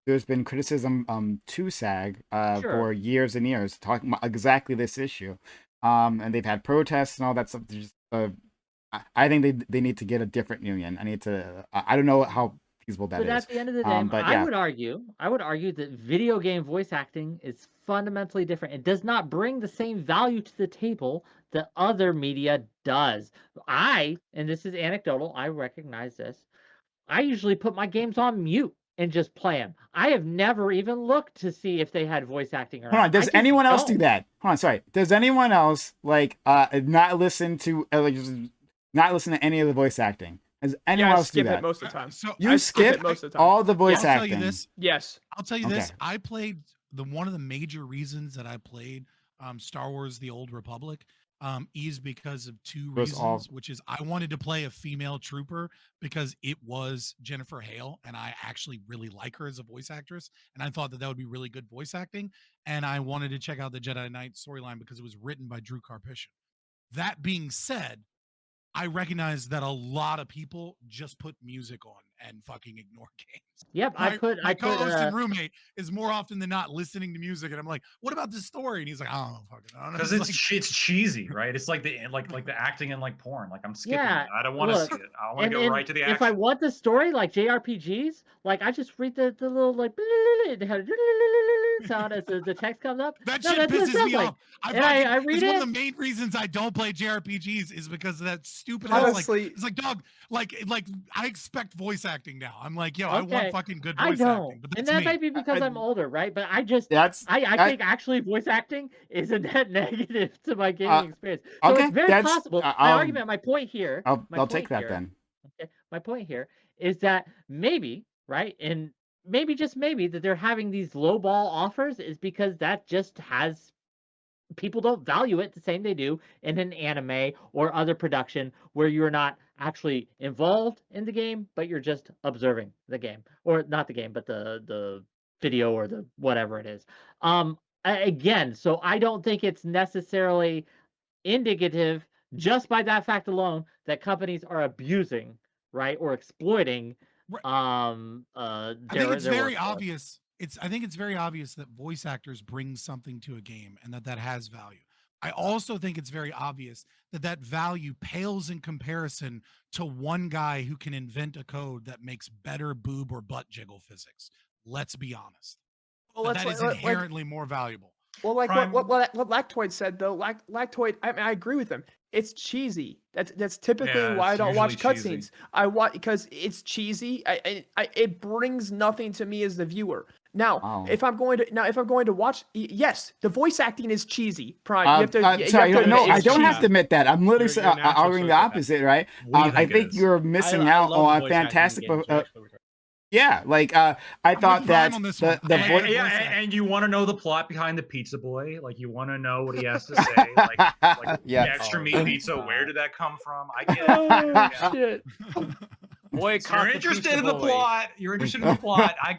There's been criticism to SAG Sure. for years and years talking about exactly this issue, and they've had protests and all that stuff. Just, I think they need to get a different union. I don't know how feasible that But is. at the end of the day, but I yeah. would argue that video game voice acting is fundamentally different. It does not bring the same value to the table that other media does. And this is anecdotal, I recognize this. I usually put my games on mute and just play them. I have never even looked to see if they had voice acting or Hold on, not. does anyone else do that? Hold on, sorry. Does anyone else not listen to not listen to any of the voice acting? Does anyone Yeah, I else do skip that? it most of the time. So You I skip skip it most of the time. all the voice I'll acting. tell you this. Yes. I'll tell you this. Okay. I played one of the major reasons that I played Star Wars: The Old Republic is because of two Those reasons, which is I wanted to play a female trooper because it was Jennifer Hale, and I actually really like her as a voice actress, and I thought that would be really good voice acting, and I wanted to check out the Jedi Knight storyline because it was written by Drew Karpyshyn. That being said, I recognize that a lot of people just put music on and fucking ignore games. Yep, My co-host and roommate is more often than not listening to music, and I'm like, "What about this story?" And he's like, "I don't know, fucking." Because it's cheesy, right? It's like the acting in like porn. Like I'm skipping Yeah, it. I don't want to look, see it. I want to go right to the action. If I want the story like JRPGs, like I just read the little like sound as the text comes up. That No, shit that's what it pisses sounds me like. off. And I read it's it. one of the main reasons I don't play JRPGs is because of that stupid. Honestly- it's like dog. Like I expect voice acting now. I'm like, yo, I Okay, want fucking good I voice don't, acting. But and that's that me. might be because I'm older, right? But I just That's I think actually voice acting is a net negative to my gaming experience. So okay, it's very that's- possible. My I'll- argument, my point here. I'll my take point that here- then. Okay, my point here is that maybe, right, and maybe just maybe that they're having these low ball offers is because that just has people don't value it the same they do in an anime or other production where you're not actually involved in the game, but you're just observing the game, or not the game, but the video or the whatever it is. Again, so I don't think it's necessarily indicative just by that fact alone that companies are abusing, right, or exploiting Right. I think it's very obvious. I think it's very obvious that voice actors bring something to a game and that has value. I also think it's very obvious that value pales in comparison to one guy who can invent a code that makes better boob or butt jiggle physics. Let's be honest. Well, That is inherently more valuable. Well, like Prime- what Lactoid said though, Lactoid, I agree with him. It's cheesy. That's typically Yeah, why I it's don't watch usually cheesy. cutscenes. I watch because it's cheesy. It brings nothing to me as the viewer. Now, Wow. if I'm going to watch, yes, the voice acting is cheesy. Prime, you have to. Sorry, you have to no, admit I it's don't have cheesy. to admit that. I'm literally You're a natural arguing the sociopath. opposite, right? What do you I think it think is? you're missing I out love on voice acting in fantastic. games, actually. Yeah, like I I'm thought with that Prime on this the one. the I- voice. I- Yeah, voice acting. and you want to know the plot behind the pizza boy. Like you want to know what he has to say. Like Yeah. the extra meat Oh, pizza. God. Where did that come from? I get it. Oh, shit. Boycott You're the interested Pizza in the Boy. plot. You're interested in the plot. I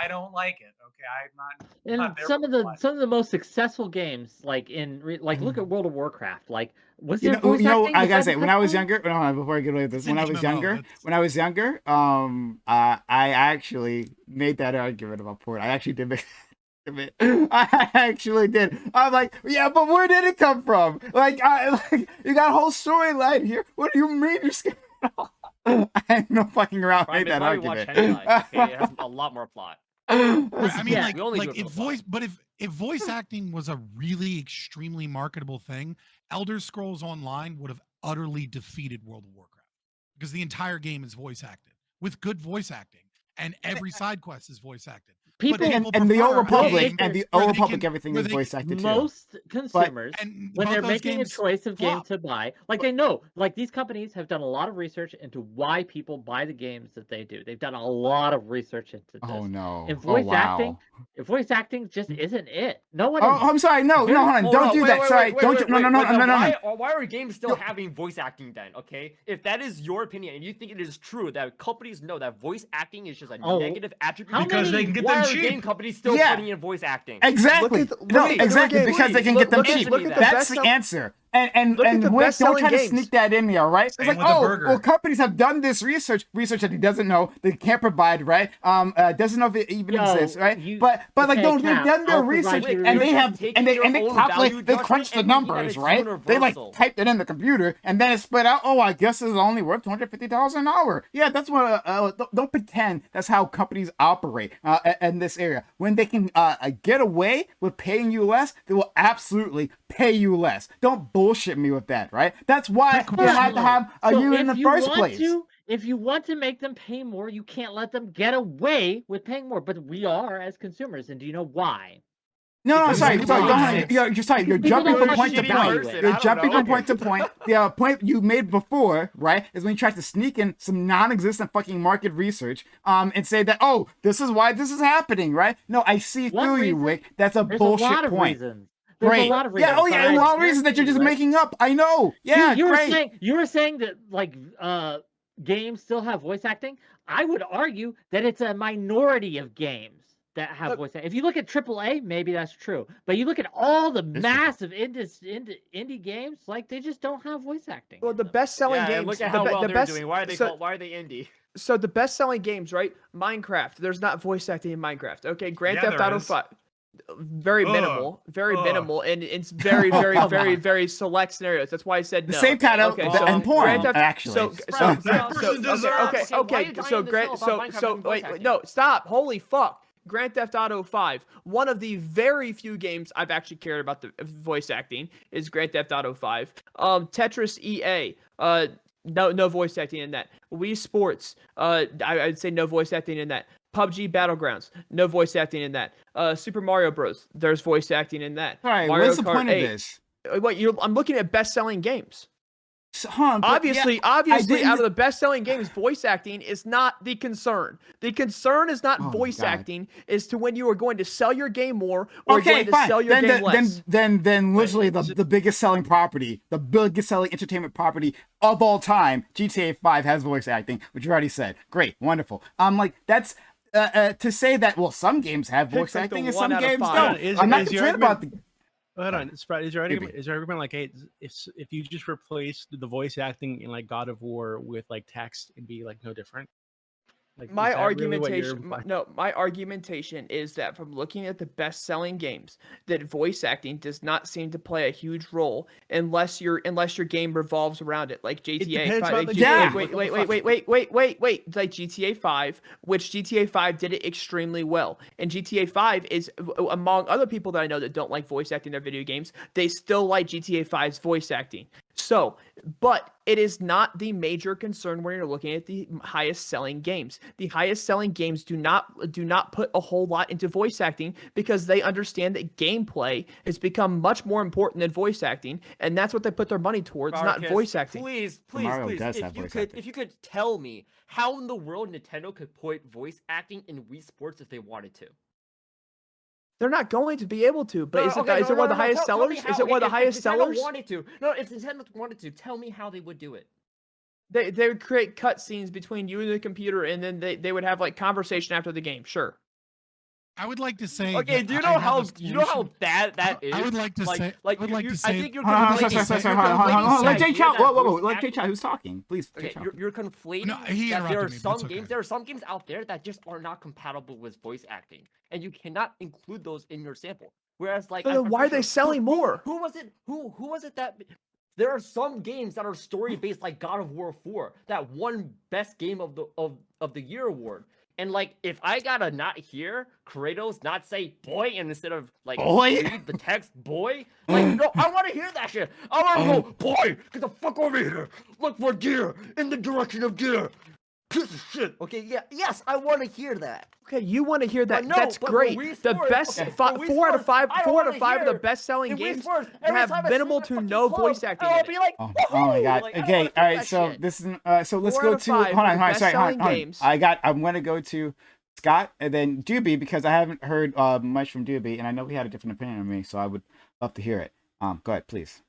don't like it. Okay, I'm And not there some for of the the plot. some of the most successful games, like look at World of Warcraft. Like, was You there know, voice acting I gotta besides say, the when I was cutscenes? younger, hold on, before I get away with this, It's in HMMO, that's- when I was younger, I actually made that argument about port. I actually did make it. I actually did. I'm like, yeah, but where did it come from? Like, you got a whole storyline here. What do you mean you're scared? I had no fucking around Prime made is that why we watch argument. hentai. Okay, it has a lot more plot. Right, I mean, Yeah. like, We only do like it if for the plot. voice, but if voice acting was a really extremely marketable thing, Elder Scrolls Online would have utterly defeated World of Warcraft because the entire game is voice acted with good voice acting, and every side quest is voice acted. People, And the Old prefer a Republic game and the where Old they Republic, can- everything where is they voice acted too. most consumers, and when both they're those making a games choice of game flop. to buy, like they know, like these companies have done a lot of research into why people buy the games that they do. They've done a lot of research into this. Oh no! And Oh wow! voice acting just isn't it. No one. Oh, is, I'm sorry. No, Very- hold on. Oh, Don't no, do wait, that. wait, Sorry. wait, Don't. wait, No, no, wait, no, wait, no, then no, no. why are games still having voice acting then? Okay, if that is your opinion and you think it is true that companies know that voice acting is just a Oh, negative attribute, how Because they many- can get why them are cheap. game companies still Yeah. putting in voice acting? Exactly. Look at No, the exactly games. because they can get them Look at cheap. the That's best the sell- answer. Look at And the wait, don't best-selling try to games. sneak that in there, right? It's Same like, with the oh, burger. well, companies have done this research that he doesn't know, they can't provide, right? Doesn't know if it even Yo, exists, right? you- but like, okay, no, they've Cap, done their I'll provide research you and a they reason. have Taking and they your own value calculate, they judgment crunch the and thinking that numbers, it's right? They like universal. typed it in the computer and then it split out. Oh, I guess it's only worth $250 an hour. Yeah, that's what. Don't pretend that's how companies operate in this area. When they can get away with paying you less, they will absolutely pay you less. Don't bullshit me with that, right? That's why Quick they had to question. have a So union in if the you first want place. if you want to make them pay more, you can't let them get away with paying more. But we are as consumers, and do you know why? No, Because sorry, people sorry, don't don't. understand. You're sorry. You're People jumping don't from point to understand point. value. You're I don't jumping know. from point to point. The point you made before, right, is when you tried to sneak in some non-existent fucking market research, and say that, oh, this is why this is happening, right? No, I see One through you, reason- Wick. That's a There's bullshit a lot of point. reasons. There's Great. a lot of reasons. Yeah. Oh yeah, and a lot of reasons that you're just making up. I know. Yeah. you Great. were saying that like games still have voice acting. I would argue that it's a minority of games that have Look- voice acting. If you look at AAA, maybe that's true. But you look at all the massive indie games, like they just don't have voice acting. Well, in the them. best-selling Yeah, games. and look at the how be- well the they're best, doing. Why are they so, why are they indie? So the best-selling games, right? Minecraft. There's not voice acting in Minecraft. Okay, Grand Yeah, Theft there Auto is. 5. Very Ugh. minimal, very Ugh. minimal, and it's very, very, very, very select scenarios. That's why I said The no. same title Okay, and porn, Grand Theft- actually. So, Sprout, that person deserves- okay, So why are okay, you dying so to Grand, know so, about Minecraft so, having voice wait, acting? no, stop! Holy fuck! Grand Theft Auto 5, one of the very few games I've actually cared about the voice acting is Grand Theft Auto 5. Tetris EA, no voice acting in that. Wii Sports, I'd say no voice acting in that. PUBG Battlegrounds, no voice acting in that. Super Mario Bros, there's voice acting in that. All right. Mario What's the Kart point 8. of this? I'm looking at best-selling games. But Obviously, yeah, I out didn't- of the best-selling games, voice acting is not the concern. The concern is not Oh, voice God. acting, is to when you are going to sell your game more or Okay, going to fine. sell your game less. Then literally the biggest selling property, the biggest selling entertainment property of all time, GTA 5 has voice acting, which you already said. Great, wonderful. Like that's to say that some games have voice like the acting and one some out of games five. don't. Is- I'm not is your concerned about the. Hold on, Sprout, is your Maybe. argument? Is your argument like, hey, if you just replace the voice acting in like God of War with like text, it'd be like no different? Like, My is that really what you're argumentation, implying? my argumentation is that from looking at the best-selling games, that voice acting does not seem to play a huge role unless your game revolves around it, like GTA depends 5. on Like the Yeah. game. Wait, What the fuck? like GTA 5, which GTA 5 did it extremely well, and GTA 5 is among other people that I know that don't like voice acting in their video games, they still like GTA 5's voice acting. So, but it is not the major concern when you're looking at the highest selling games. The highest selling games do not put a whole lot into voice acting because they understand that gameplay has become much more important than voice acting, and that's what they put their money towards, not Marcus, voice acting. Please, Mario please, does have voice acting. if you could tell me how in the world Nintendo could put voice acting in Wii Sports if they wanted to. They're not going to be able to, but No, is it, okay, is it one of the highest tell me sellers? Is how- it one of the if highest Nintendo sellers? wanted to. No, if Nintendo wanted to, tell me how they would do it. They would create cutscenes between you and the computer, and then they would have like conversation after the game. Sure. I would like to say. Okay, that do you I know have how a solution. bad that is? I would like to say. like I would like to I say. think you're Hold on, conflating. sorry, you're hold on. Let conflating Jay the chat. idea that Whoa. voice Let Jay act- chat. Who's talking? Please. Jay Okay, chat. you're conflating No, he that there are interrupted me, but it's some okay. games. There are some games out there that just are not compatible with voice acting, and you cannot include those in your sample. Whereas, like, So then I'm why pretty are they sure- selling more? Who was it? Who was it that? There are some games that are story based, like God of War 4, that won Best Game of the Year award. And like, if I gotta not hear Kratos not say boy and instead of like Boy? read the text boy, like no, I want to hear that shit. I want to go boy, get the fuck over here. Look for gear in the direction of gear. Piece of shit. Okay, yeah, yes, I want to hear that. Okay, you want to hear that? But no, That's but for great. Wii The Sports- best okay, for Wii 4 out of Sports, 5, I don't 4 out of wanna 5 of the hear best-selling in Wii games Sports, every have time I see minimal that to fucking no club, voice acting I'll in be it. like, Oh my "Woohoo!" god. Like, I don't Okay, wanna feel all right. that So shit. this is so let's 4 go out of to 5 hold on. of the Sorry, hold best-selling on. games. I'm gonna go to Scott and then Doobie because I haven't heard much from Doobie and I know he had a different opinion on me, so I would love to hear it. Go ahead, please.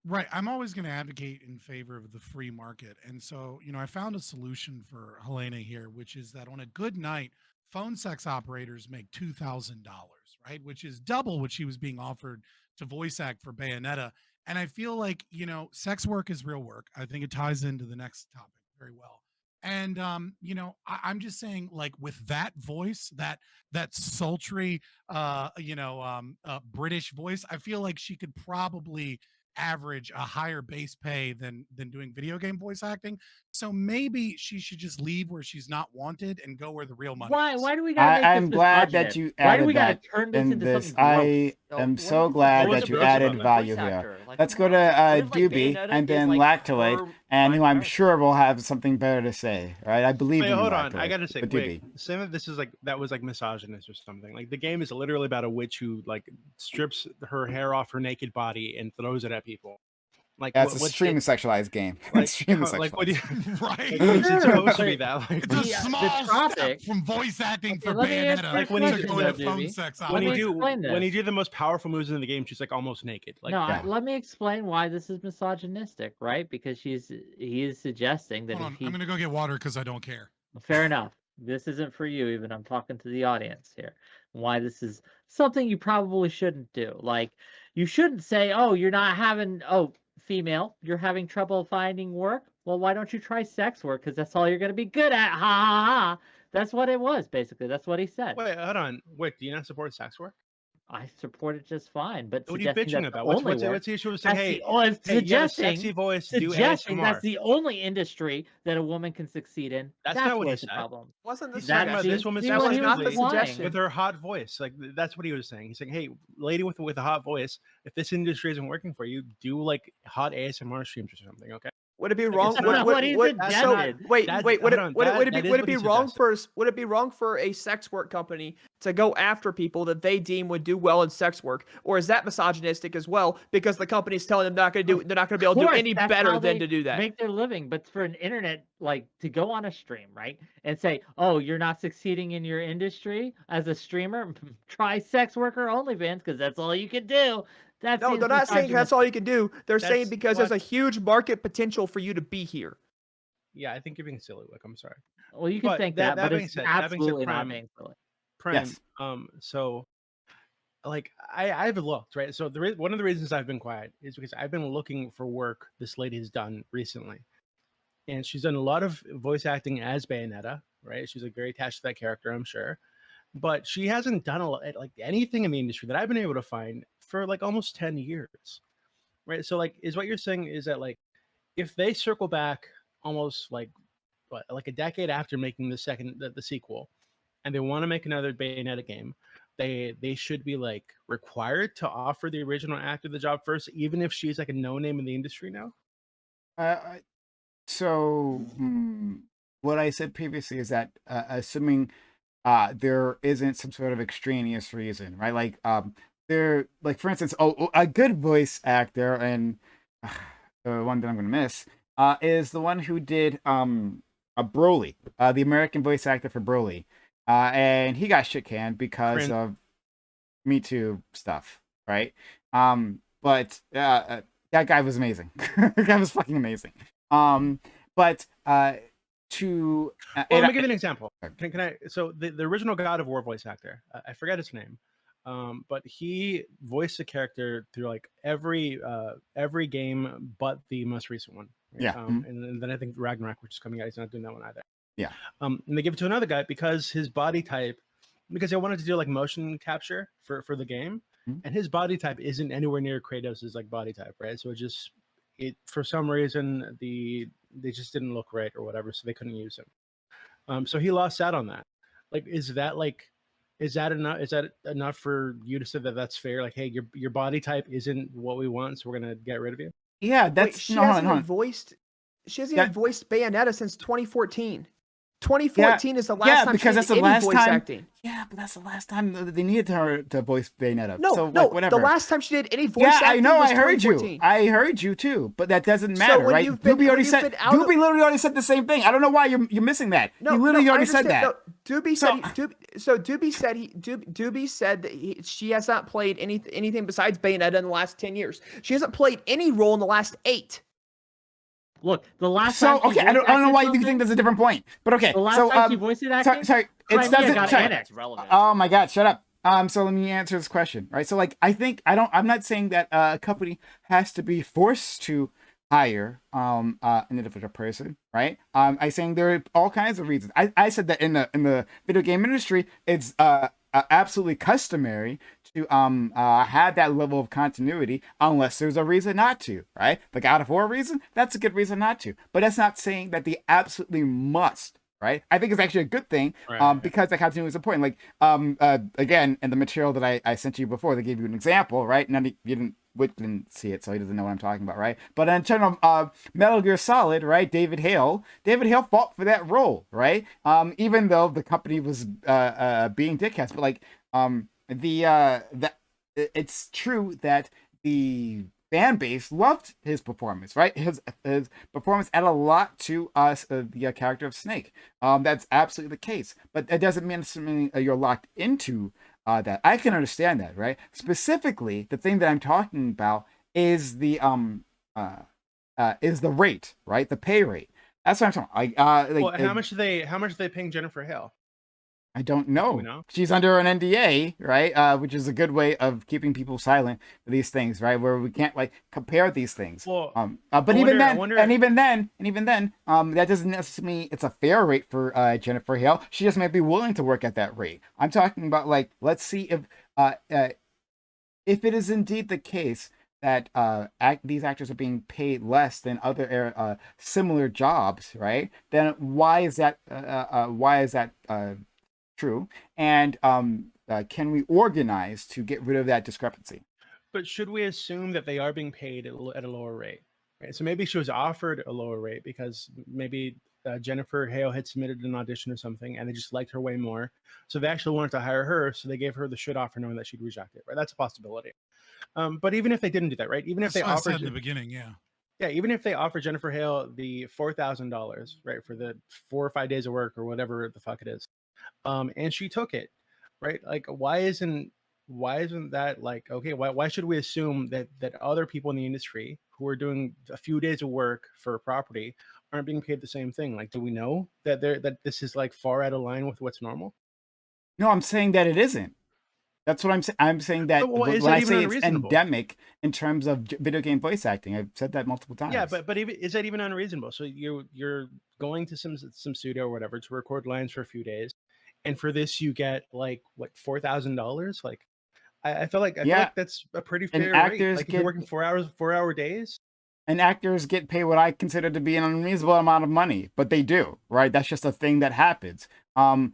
Right. I'm always going to advocate in favor of the free market. And so, I found a solution for Hellena here, which is that on a good night, phone sex operators make $2,000, right? Which is double what she was being offered to voice act for Bayonetta. And I feel like, sex work is real work. I think it ties into the next topic very well. And I'm just saying, like, with that voice, that sultry British voice, I feel like she could probably average a higher base pay than doing video game voice acting. So maybe she should just leave where she's not wanted and go where the real money is. Why do we gotta make this I'm glad that misogynist? you Why do added we gotta that turn this in into this. something gross? I Yo, am what so is glad the that voice you actor? added Voice value here. actor, like, Let's come go to on. What if, like, Doobie Bayonetta and is, then like, Lactoid, her and who prime I'm character? sure will have something better to say. Right? I believe Wait, in you, hold on. I Lactoid, gotta say, but wait. Doobie. Some of this is like that was like misogynist or something. Like the game is literally about a witch who like strips her hair off her naked body and throws it at people. Like That's a what's extremely it, sexualized game. like, Extremely like what do you sexualized. Right. like, it's Sure, supposed to be but that like It's a the small step topic. from voice acting Okay, for let me ask Bayonetta you a like when you to question, going though, to phone Doobie. sex Let when me you do explain when you this. do the most powerful moves in the game, she's like almost naked. Like No, Yeah. let me explain why this is misogynistic, right? Because he is suggesting that Hold if on, I'm he going to go get water because I don't care. fair enough. This isn't for you, even. I'm talking to the audience here. Why this is something you probably shouldn't do. Like, you shouldn't say, oh, you're not having, oh, female, you're having trouble finding work. Well, why don't you try sex work? Because that's all you're going to be good at. Ha ha ha. That's what it was, basically. That's what he said. wait, hold on. Wait, do you not support sex work? I support it just fine, but What are you suggesting bitching that's the about? What's only what's, work, what's the issue with saying, that's hey, the, oh, it's hey, you have a sexy suggesting voice, do suggesting ASMR? that's the only industry that a woman can succeed in. That's That's not what he where's the said. problem. Wasn't this He's talking That about this seems woman to be what he was not the specifically suggestion. with her hot voice. Like that's what he was saying. He's saying, hey, lady with a hot voice, if this industry isn't working for you, do like hot ASMR streams or something. Okay. Would it be Like, wrong? it's That's not what he So suggested. wait, That's- wait. Would hold it on, would it that be is would it what be he wrong suggested. would it be wrong for a sex work company to go after people that they deem would do well in sex work, or is that misogynistic as well? Because the company's telling them they're not going to be able to do any That's better how than they to do that. make their living. But for an internet, like, to go on a stream, right, and say, "Oh, you're not succeeding in your industry as a streamer. Try sex worker OnlyFans because that's all you can do." That No, seems they're not saying that's all you misogynistic. can do. They're saying That's because there's a what- huge market potential for you to be here. Yeah, I think you're being silly. Like, I'm sorry. Well, you can But think that that, but being it's said, that being said, absolutely not Prime, being silly. Prime. Yes. So like I've looked, right? So one of the reasons I've been quiet is because I've been looking for work this lady has done recently, and she's done a lot of voice acting as Bayonetta, right? She's like very attached to that character, I'm sure, but she hasn't done a lot, like anything in the industry that I've been able to find for like almost 10 years, right? So like, is what you're saying is that like if they circle back almost like what, like a decade after making the sequel, and they want to make another Bayonetta game, they should be like required to offer the original actor the job first, even if she's like a no name in the industry now. So what I said previously is that assuming there isn't some sort of extraneous reason, right? Like there, like for instance, a good voice actor, and the one that I'm gonna miss is the one who did Broly, the American voice actor for Broly, and he got shit canned because of Me Too stuff, right? But that guy was amazing. That guy was fucking amazing. But to Well, let me give you an example. Can I? So the original God of War voice actor, I forget his name, but he voiced the character through like every game but the most recent one. Right? Yeah. And then I think Ragnarok, which is coming out, he's not doing that one either. Yeah. And they give it to another guy because his body type, because they wanted to do like motion capture for the game, and his body type isn't anywhere near Kratos' like body type, right? So it for some reason they just didn't look right or whatever, so they couldn't use him. So he lost out on that. Like, is that enough? Is that enough for you to say that that's fair? Like, hey, your body type isn't what we want, so we're gonna get rid of you. Yeah, that's She hasn't even voiced Bayonetta since 2014. 2014 is the last time because she that's did the any last voice time. acting. Yeah, but that's the last time they needed her to voice Bayonetta. No, so, no, like, whatever. the last time she did any voice yeah, acting I know. was I heard 2014. you. I heard you too. But that doesn't matter, when right? you've been- Doobie when already you've said. been out of- Doobie literally already said the same thing. I don't know why you're missing that. No, he literally I already said that. understand. No, Doobie said that she has not played anything besides Bayonetta in the last 10 years. She hasn't played any role in the last 8. Look, the last So time she okay, I don't know voice why you acted think that's a different point. But okay, The last so time she voiced it acting, sorry, it Crimea doesn't. got Sorry. annexed. That's relevant. Oh my God, shut up. So let me answer this question, right? So like, I'm not saying that a company has to be forced to hire an individual person, right? I'm saying there are all kinds of reasons. I said that in the video game industry, it's absolutely customary to have that level of continuity unless there's a reason not to, right? The God of War reason, that's a good reason not to. But that's not saying that they absolutely must. Right, I think it's actually a good thing, because that continuity is important. Like, again, in the material that I sent you before, they gave you an example, right? And you didn't see it, so he doesn't know what I'm talking about, right? But in terms of Metal Gear Solid, right? David Hale fought for that role, right? Even though the company was being dickheads, but like, it's true that the fan base loved his performance, right? His performance added a lot to the character of Snake. That's absolutely the case, but that doesn't mean you're locked into that. I can understand that, right? Specifically, the thing that I'm talking about is the rate, right? The pay rate. That's what I'm talking. Well, how much are they paying Jennifer Hale? I don't know. Do we know? She's under an NDA, right? Which is a good way of keeping people silent for these things, right? Where we can't like compare these things. Well, but even then, that doesn't necessarily mean it's a fair rate for Jennifer Hale. She just might be willing to work at that rate. I'm talking about like, let's see if it is indeed the case that these actors are being paid less than other similar jobs, right? Then why is that? True, and can we organize to get rid of that discrepancy? But should we assume that they are being paid at a lower rate? Right? So maybe she was offered a lower rate because maybe Jennifer Hale had submitted an audition or something, and they just liked her way more. So they actually wanted to hire her, so they gave her the shit offer, knowing that she'd reject it. Right? That's a possibility. But even if they didn't do that, right? Even if they offered in the beginning, yeah, even if they offer Jennifer Hale the $4,000, right, for the 4 or 5 days of work or whatever the fuck it is. And she took it, right? Like, why isn't that like, okay, why should we assume that other people in the industry who are doing a few days of work for a property aren't being paid the same thing? Like, do we know that this is like far out of line with what's normal? No, I'm saying that it isn't. That's what I'm saying. I'm saying that when I say it's endemic in terms of video game voice acting, I've said that multiple times. Yeah, but even, is that even unreasonable? So you're going to some studio or whatever to record lines for a few days, and for this you get like what, $4,000? Like, I feel like that's a pretty fair rate. Like, if you're working 4-hour days. And actors get paid what I consider to be an unreasonable amount of money, but they do, right? That's just a thing that happens. According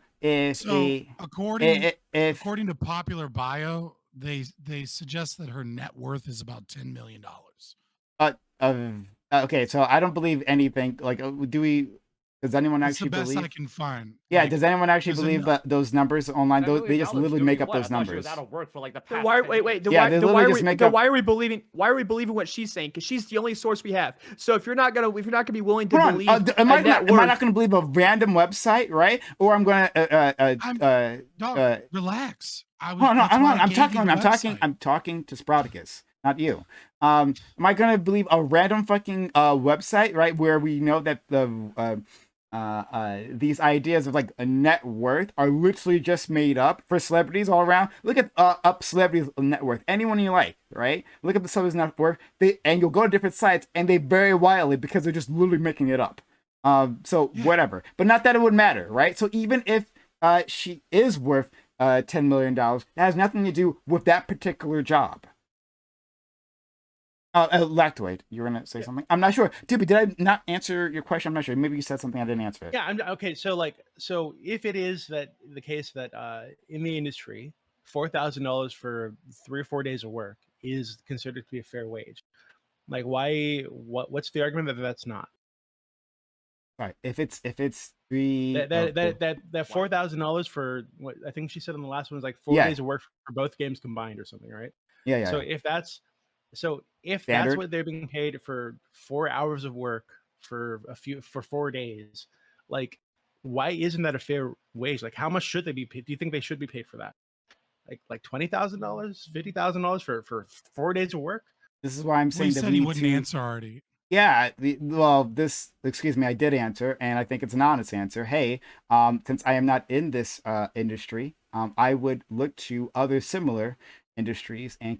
to Popular Bio, they suggest that her net worth is about $10 million. Okay, so I don't believe anything. Like, does anyone actually believe? That's the best I can find. Yeah, like, does anyone actually believe those numbers online? They just literally make up those numbers. She was out of work for like the past. Why are we believing what she's saying? Because she's the only source we have. So if you're not gonna be willing to believe, am I not gonna believe a random website, right? Or I'm gonna relax. I'm talking to Sprouticus. not you. Am I gonna believe a random fucking website, right, where we know that the these ideas of like a net worth are literally just made up for celebrities all around? Look at up celebrities' net worth. Anyone you like, right? Look at the celebrities' net worth. And you'll go to different sites and they vary wildly because they're just literally making it up. So whatever, but not that it would matter, right? So even if she is worth $10 million, that has nothing to do with that particular job. Lactoid, you were gonna say something? I'm not sure. Dude, did I not answer your question? I'm not sure. Maybe you said something I didn't answer it. Yeah, okay. So if it is that the case that in the industry, $4,000 for 3 or 4 days of work is considered to be a fair wage, like what's the argument that that's not? Right. If it's three that $4,000 for what I think she said in the last one was like 4 days of work for both games combined or something, right? Yeah. So if that's what they're being paid for 4 hours of work for 4 days, like why isn't that a fair wage? Like how much should they be paid? Do you think they should be paid for that? Like $20,000, $50,000 for 4 days of work? This is why I'm saying that he wouldn't answer already. Yeah, excuse me, I did answer, and I think it's an honest answer. Hey, since I am not in this industry, I would look to other similar industries and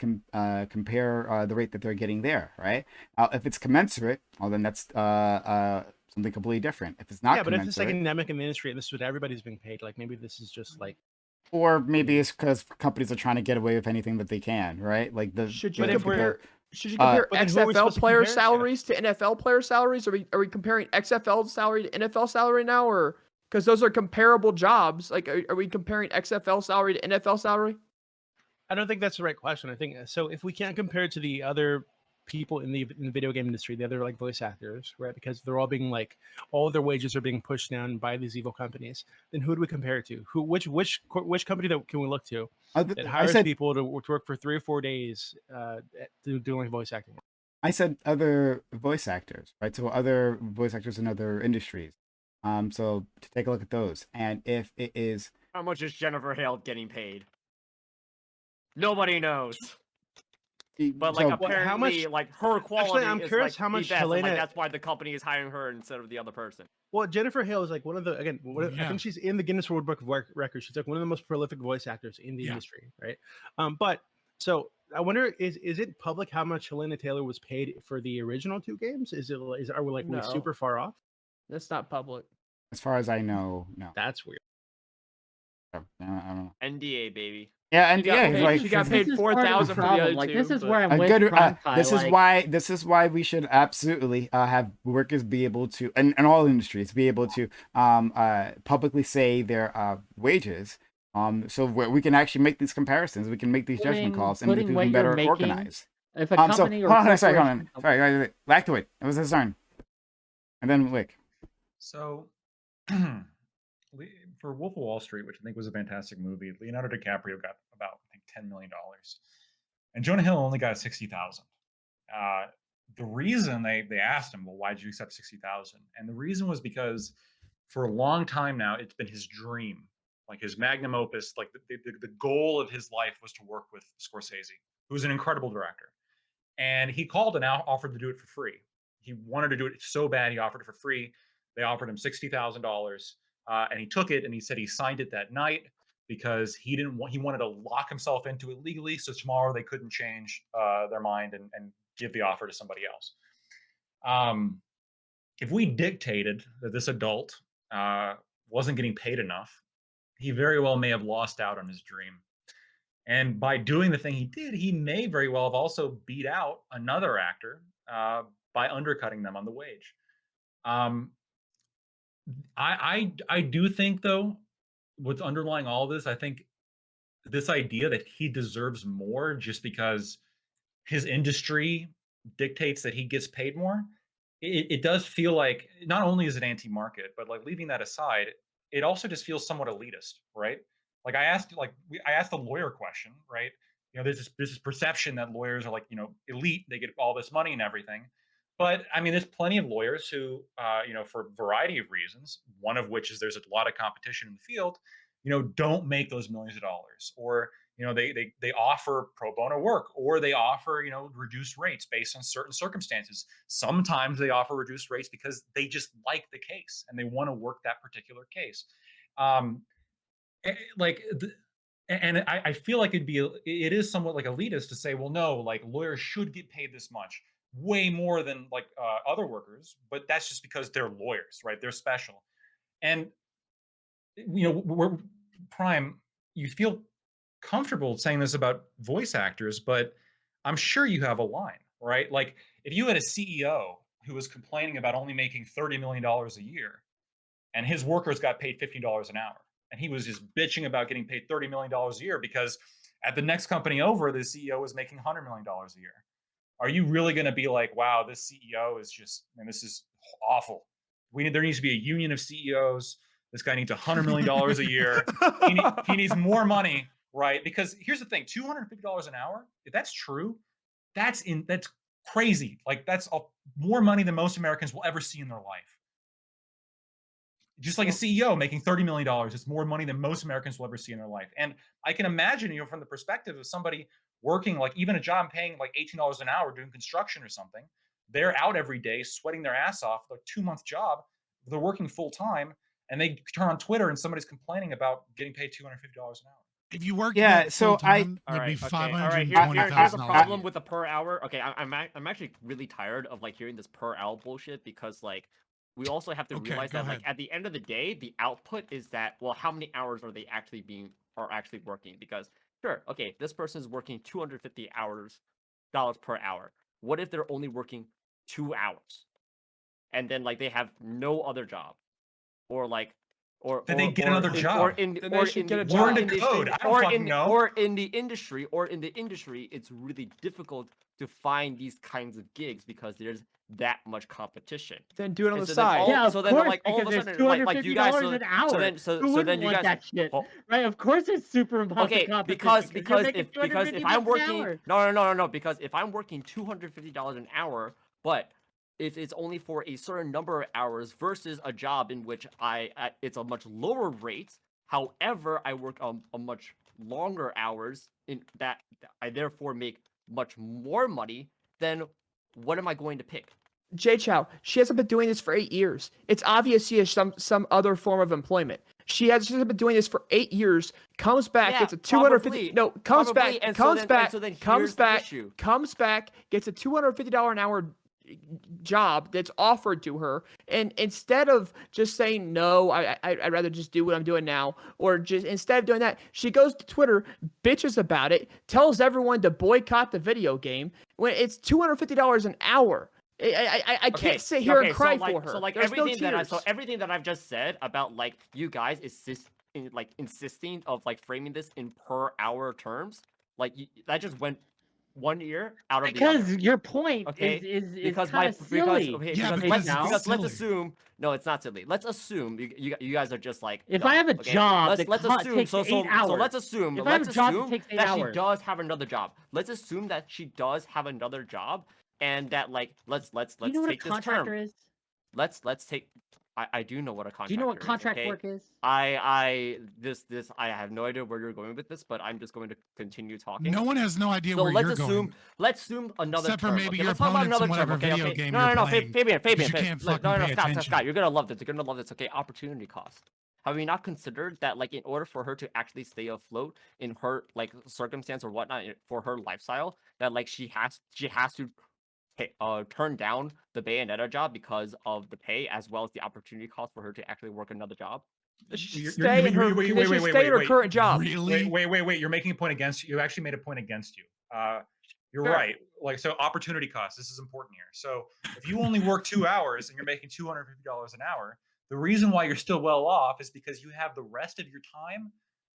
compare the rate that they're getting there, right? If it's commensurate, well, then that's something completely different. If it's not, but if it's like endemic in the industry and this is what everybody's being paid, like maybe this is just like, or maybe it's because companies are trying to get away with anything that they can, right? Like should you compare XFL player salaries to NFL player salaries? Are we comparing XFL salary to NFL salary now, or because those are comparable jobs? Like, are we comparing XFL salary to NFL salary? I don't think that's the right question. I think so. If we can't compare it to the other people in the video game industry, the other like voice actors, right? Because they're all being like, all of their wages are being pushed down by these evil companies. Then who do we compare it to? Which company that can we look to that hires people to work for 3 or 4 days doing voice acting? I said other voice actors, right? So other voice actors in other industries. So to take a look at those, and if it is, how much is Jennifer Hale getting paid? Nobody knows. But like apparently, how much, like her quality. Actually, I'm curious how much Hellena. Like, that's why the company is hiring her instead of the other person. Well, Jennifer Hale is like one of the I think she's in the Guinness World Book of Records. She's like one of the most prolific voice actors in the industry, right? But so I wonder, is it public how much Hellena Taylor was paid for the original 2 games? Are we we super far off? That's not public. As far as I know, no. That's weird. I don't know. NDA, baby. Yeah, NDA. She got paid $4,000 for the other like, two. This is where I'm with PrimeCayes. This is why we should absolutely have workers be able to, in all industries, be able to publicly say their wages. So we can actually make these comparisons. We can make these judgment calls, and we can better organize. If a company hold on. Sorry. Lactoid. It was his turn, and then Wick. So. For Wolf of Wall Street, which I think was a fantastic movie, Leonardo DiCaprio got about, I think, $10 million, and Jonah Hill only got $60,000. The reason they asked him, well, why did you accept $60,000? And the reason was because for a long time now, it's been his dream, like his magnum opus, like the goal of his life was to work with Scorsese, who's an incredible director. And he called and offered to do it for free. He wanted to do it so bad, he offered it for free. They offered him $60,000. And he took it, and he said he signed it that night because he wanted to lock himself into it legally, so tomorrow they couldn't change their mind and give the offer to somebody else. If we dictated that this adult wasn't getting paid enough, he very well may have lost out on his dream. And by doing the thing he did, he may very well have also beat out another actor by undercutting them on the wage. I do think, though, what's underlying all this, I think this idea that he deserves more just because his industry dictates that he gets paid more, it does feel like not only is it anti-market, but like leaving that aside, it also just feels somewhat elitist, right? Like I asked the lawyer question, right? There's this perception that lawyers are like, elite, they get all this money and everything. But I mean, there's plenty of lawyers who, for a variety of reasons, one of which is there's a lot of competition in the field, don't make those millions of dollars. Or You know, they offer pro bono work, or they offer, you know, reduced rates based on certain circumstances. Sometimes they offer reduced rates because they just like the case and they want to work that particular case. Like and I feel like it is somewhat like elitist to say, well, no, like lawyers should get paid this much, way more than like other workers, but that's just because they're lawyers, right? They're special. And you know, we're Prime, you feel comfortable saying this about voice actors, but I'm sure you have a line, right? Like if you had a CEO who was complaining about only making $30 million a year and his workers got paid $15 an hour, and he was just bitching about getting paid $30 million a year because at the next company over, the CEO was making $100 million a year. Are you really going to be like, wow, this CEO is just, and this is awful. There needs to be a union of CEOs. This guy needs $100 million a year. He needs more money, right? Because here's the thing, $250 an hour, if that's true, that's crazy. Like that's more money than most Americans will ever see in their life. Just like a CEO making $30 million, it's more money than most Americans will ever see in their life. And I can imagine, you know, from the perspective of somebody working like even a job paying like $18 an hour doing construction or something, they're out every day sweating their ass off, like 2-month job, they're working full time, and they turn on Twitter and somebody's complaining about getting paid $250 an hour. If you work, Yeah, so full-time, All it'd be right, okay. All right, $520,000. here's a problem with the per hour. Okay, I'm actually really tired of like hearing this per hour bullshit, because like we also have to realize that like at the end of the day, the output is that, well, how many hours are they actually working? Because sure, okay, this person is working $250 per hour. What if they're only working 2 hours, and then like they have no other job, or like or they get another job, or in the industry, it's really difficult to find these kinds of gigs because there's that much competition. Then do it on the so side. Yeah, of so then course, like all of a because sudden, there's like you guys, $250 an hour. Who wouldn't want that shit? Right? Of course, it's super okay, because if I'm working no, because if I'm working $250 an hour, but if it's only for a certain number of hours versus a job in which it's a much lower rate, however I work a much longer hours, in that I therefore make much more money, then what am I going to pick? Jay Chow, she hasn't been doing this for 8 years. It's obvious she has some other form of employment. She's been doing this for 8 years. Comes back, gets a 250. Comes back, gets a $250 an hour job that's offered to her, and instead of just saying no, I'd rather just do what I'm doing now, or just instead of doing that, she goes to Twitter, bitches about it, tells everyone to boycott the video game when it's $250 an hour. I can't sit here and cry for her. So like There's everything that I've just said about like you guys insisting of like framing this in per hour terms, like that just went 1 year out of because the other. your point is kind of silly. Because let's assume it's not silly. Let's assume you guys are just like, if I have a job let's assume so let's assume that she does have another job. Let's assume that she does have another job, and that like let's you know take what a contractor is? Let's take. I do know what a contractor is. Do you know what contract work is? I have no idea where you're going with this, but I'm just going to continue talking. No one has no idea where you're going. Let's assume another Except term. for maybe Okay, your let's talk about opponents another in term. whatever Okay, video okay. game No, you're Fabian. Scott, you're gonna love this. You're gonna love this. Okay, opportunity cost. Have we not considered that, like, in order for her to actually stay afloat in her like circumstance or whatnot for her lifestyle, that like she has to turn down the Bayonetta job because of the pay as well as the opportunity cost for her to actually work another job? Stay in her current job. Really? Wait. You're making a point against you. You actually made a point against you. You're right. Like, so opportunity cost. This is important here. So if you only work 2 hours and you're making $250 an hour, the reason why you're still well off is because you have the rest of your time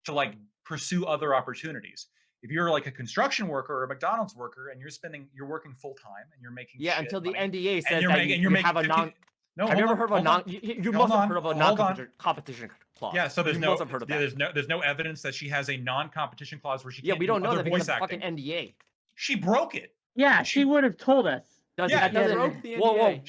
to like pursue other opportunities. If you're like a construction worker or a McDonald's worker and you're working full time and you're making until the money, NDA says that you have a non. No, have you ever heard of a non? You must have heard of a non-competition clause. Yeah, so there's no evidence that she has a non-competition clause where she can't. Yeah, we don't know that because of fucking NDA. She broke it. Yeah, she would have told us. That Yeah, doesn't. broke the Whoa, NDA.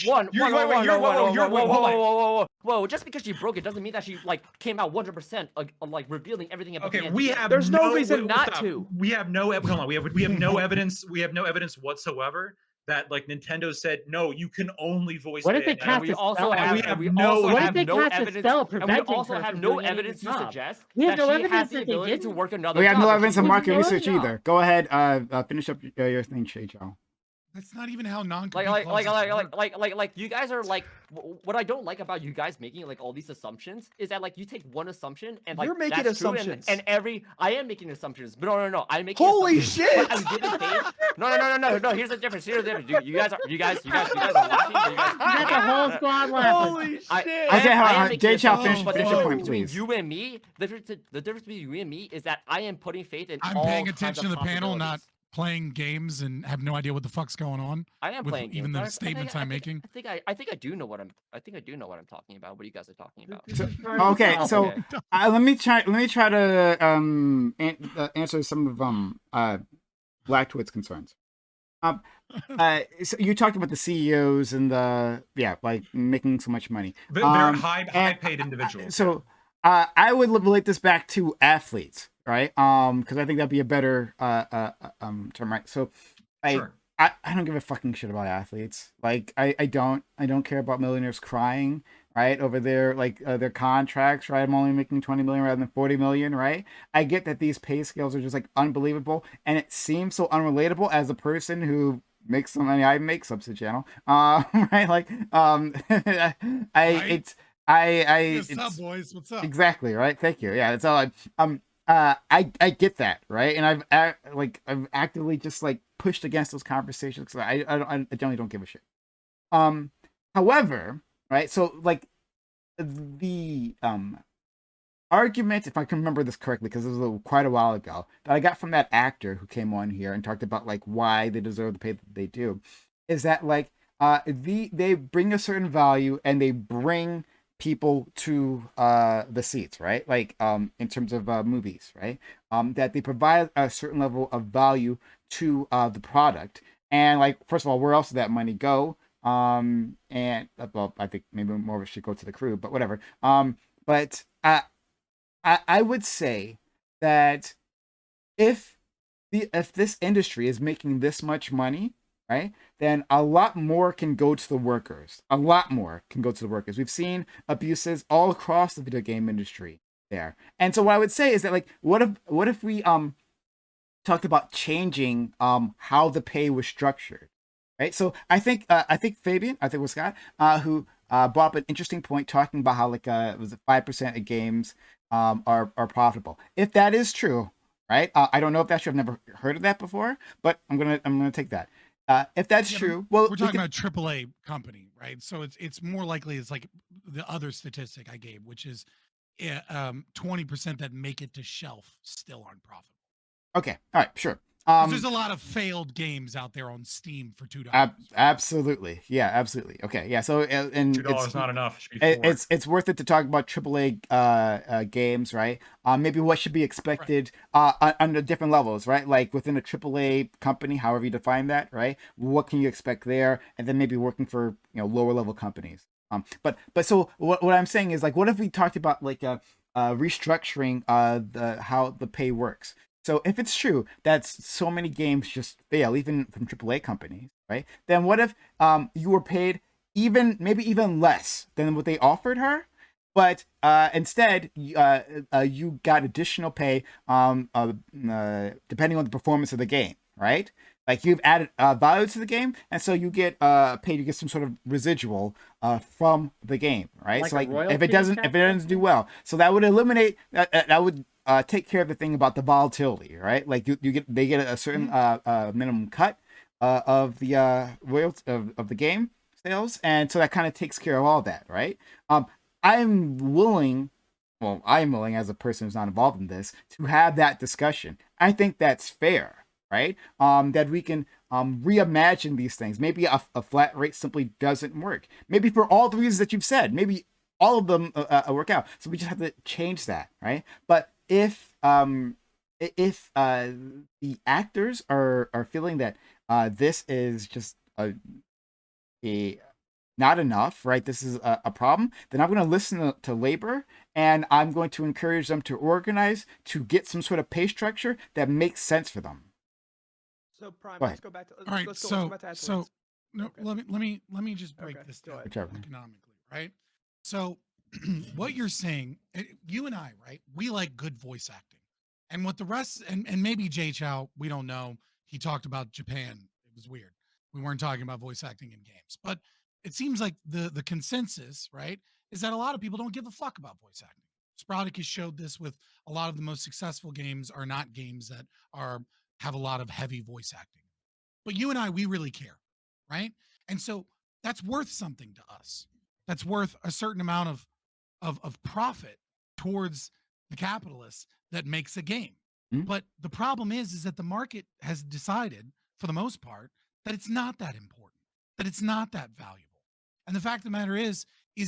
whoa! Just because she broke it doesn't mean that she like came out 100% like revealing everything about. Okay, the we NDA. have There's no reason wait, not stop. to. We have no hold on. We have no evidence. We have no evidence whatsoever that like Nintendo said no. You can only voice. What if they Bayonetta. cast we a also spell? have, we and have we no- also What if have they no cast a evidence, spell and we preventing also her have from no doing any evidence to job? suggest We have that no she evidence has the that they ability to didn't. work another We have job. no if evidence she of was market doing no research job. either. Go ahead, finish up your thing, Joe. That's not even how non Like you guys are like what I don't like about you guys making like all these assumptions is that like you take one assumption and like You're making that's true, assumptions. and every I am making assumptions, but no, I'm making Holy assumptions, shit! but I'm giving faith. No. Here's the difference. You guys are laughing. You guys You got the whole squad laughing. Holy shit! Okay, hold on, making Jay Chow, assumptions, finish but the your difference point, between please. you and me, the difference between you and me is that I am putting faith in I'm all paying kinds attention to of the panel, not possibilities. playing games and have no idea what the fuck's going on. I am with playing even games, the but statements I'm making. I think I do know what I'm talking about. What you guys are talking about. Okay, so Okay. let me try to answer some of Blackwood's concerns. So you talked about the CEOs and like making so much money. They're high paid individuals. So I would relate this back to athletes, right? Because I think that'd be a better term, right? So Sure. I don't give a fucking shit about athletes. Like I don't care about millionaires crying, right, over their contracts, right? I'm only making 20 million rather than 40 million, right? I get that these pay scales are just like unbelievable, and it seems so unrelatable as a person who makes some money. I make subs to channel, right? Like Right? it's What's up, boys? What's up? exactly right. Thank you. Yeah, that's all. I get that, right? And I've actively just like pushed against those conversations because I generally don't give a shit. However, right? So like the argument, if I can remember this correctly, because it was quite a while ago, that I got from that actor who came on here and talked about like why they deserve the pay that they do, is that like they bring a certain value and they bring people to the seats, right? Like in terms of movies, right? That they provide a certain level of value to the product, and like first of all, where else did that money go? And well, I think maybe more of it should go to the crew, but whatever. But I would say that if this industry is making this much money, right, then a lot more can go to the workers. A lot more can go to the workers. We've seen abuses all across the video game industry there. And so what I would say is that like what if we talked about changing how the pay was structured, right? So I think Fabian, I think it was Scott, who brought up an interesting point talking about how like it was 5% of games are profitable. If that is true, right? I don't know if that's true. I've never heard of that before, but I'm gonna take that. If that's true, well, we're talking about a AAA company, right? So it's more likely it's like the other statistic I gave, which is 20% that make it to shelf still aren't profitable. Okay, all right, sure. There's a lot of failed games out there on Steam for $2. Absolutely, yeah, absolutely. Okay, yeah. So and $2 not enough. It should be $4. It's worth it to talk about AAA games, right? Maybe what should be expected on the different levels, right? Like within a AAA company, however you define that, right? What can you expect there? And then maybe working for lower level companies. But so what I'm saying is like, what if we talked about like restructuring how the pay works? So if it's true that so many games just fail, even from AAA companies, right? Then what if you were paid maybe even less than what they offered her, but instead you got additional pay depending on the performance of the game, right? Like you've added value to the game, and so you get paid. You get some sort of residual from the game, right? Like so a like royalty if it doesn't do well, so that would eliminate that would take care of the thing about the volatility, right? Like they get a certain minimum cut of the royalty of the game sales, and so that kind of takes care of all that, right? I'm willing as a person who's not involved in this to have that discussion. I think that's fair, right? That we can reimagine these things. Maybe a flat rate simply doesn't work. Maybe for all the reasons that you've said, maybe all of them work out. So we just have to change that, right? But if the actors are feeling that this is just not enough, right? This is a problem. Then I'm going to listen to labor, and I'm going to encourage them to organize to get some sort of pay structure that makes sense for them. So Prime, Go let's ahead. go back to. All right, let's go back to so athletes. no, Okay. let me just break Okay, this go down ahead. Whichever. economically, right? So what you're saying, you and I, right? We like good voice acting, and what the rest, and maybe Jay Chow, we don't know. He talked about Japan. It was weird. We weren't talking about voice acting in games, but it seems like the consensus, right, is that a lot of people don't give a fuck about voice acting. Sprodic has showed this with a lot of the most successful games are not games that are have a lot of heavy voice acting. But you and I, we really care, right? And so that's worth something to us. That's worth a certain amount of profit towards the capitalists that makes a game. Mhm. But the problem is that the market has decided, for the most part, that it's not that important, that it's not that valuable. And the fact of the matter is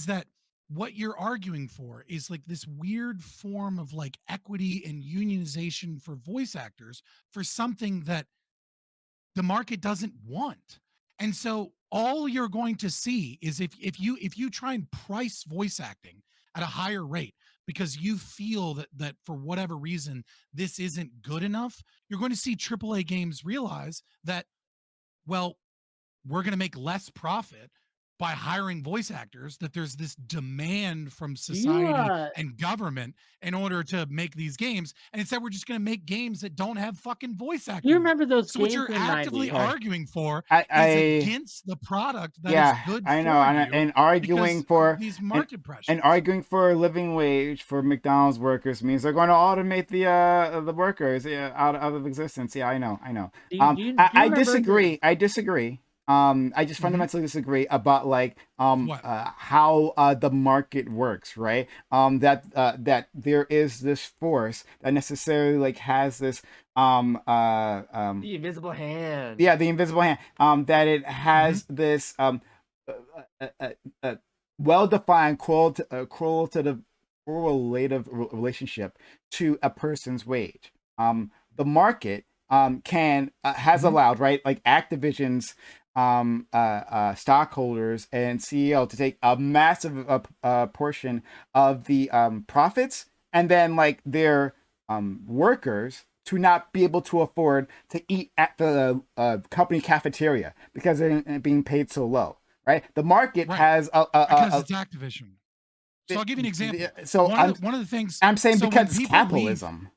that what you're arguing for is like this weird form of like equity and unionization for voice actors for something that the market doesn't want. And so all you're going to see is if you try and price voice acting at a higher rate because you feel that for whatever reason this isn't good enough, you're going to see AAA games realize that, well, we're going to make less profit by hiring voice actors, that there's this demand from society and government in order to make these games. And instead, we're just going to make games that don't have fucking voice acting. You remember those So what games you're in the actively 90s? arguing for I is against the product that is good I know, for and, you and arguing because for of these market pressures. and arguing for a living wage for McDonald's workers means they're going to automate the workers out of existence. Yeah, I know. Do you I remember disagree. I disagree. I just fundamentally disagree about like What? how the market works, right? That there is this force that necessarily like has this The invisible hand. yeah, the invisible hand that it has this well-defined correlative relationship to a person's wage. The market can has allowed, right, like Activision's stockholders and CEO to take a massive portion of the profits, and then like their workers to not be able to afford to eat at the company cafeteria because they're being paid so low. Right, the market Right. has Because it's Activision. So I'll give you an example. So one of the things I'm saying so when because it's people capitalism.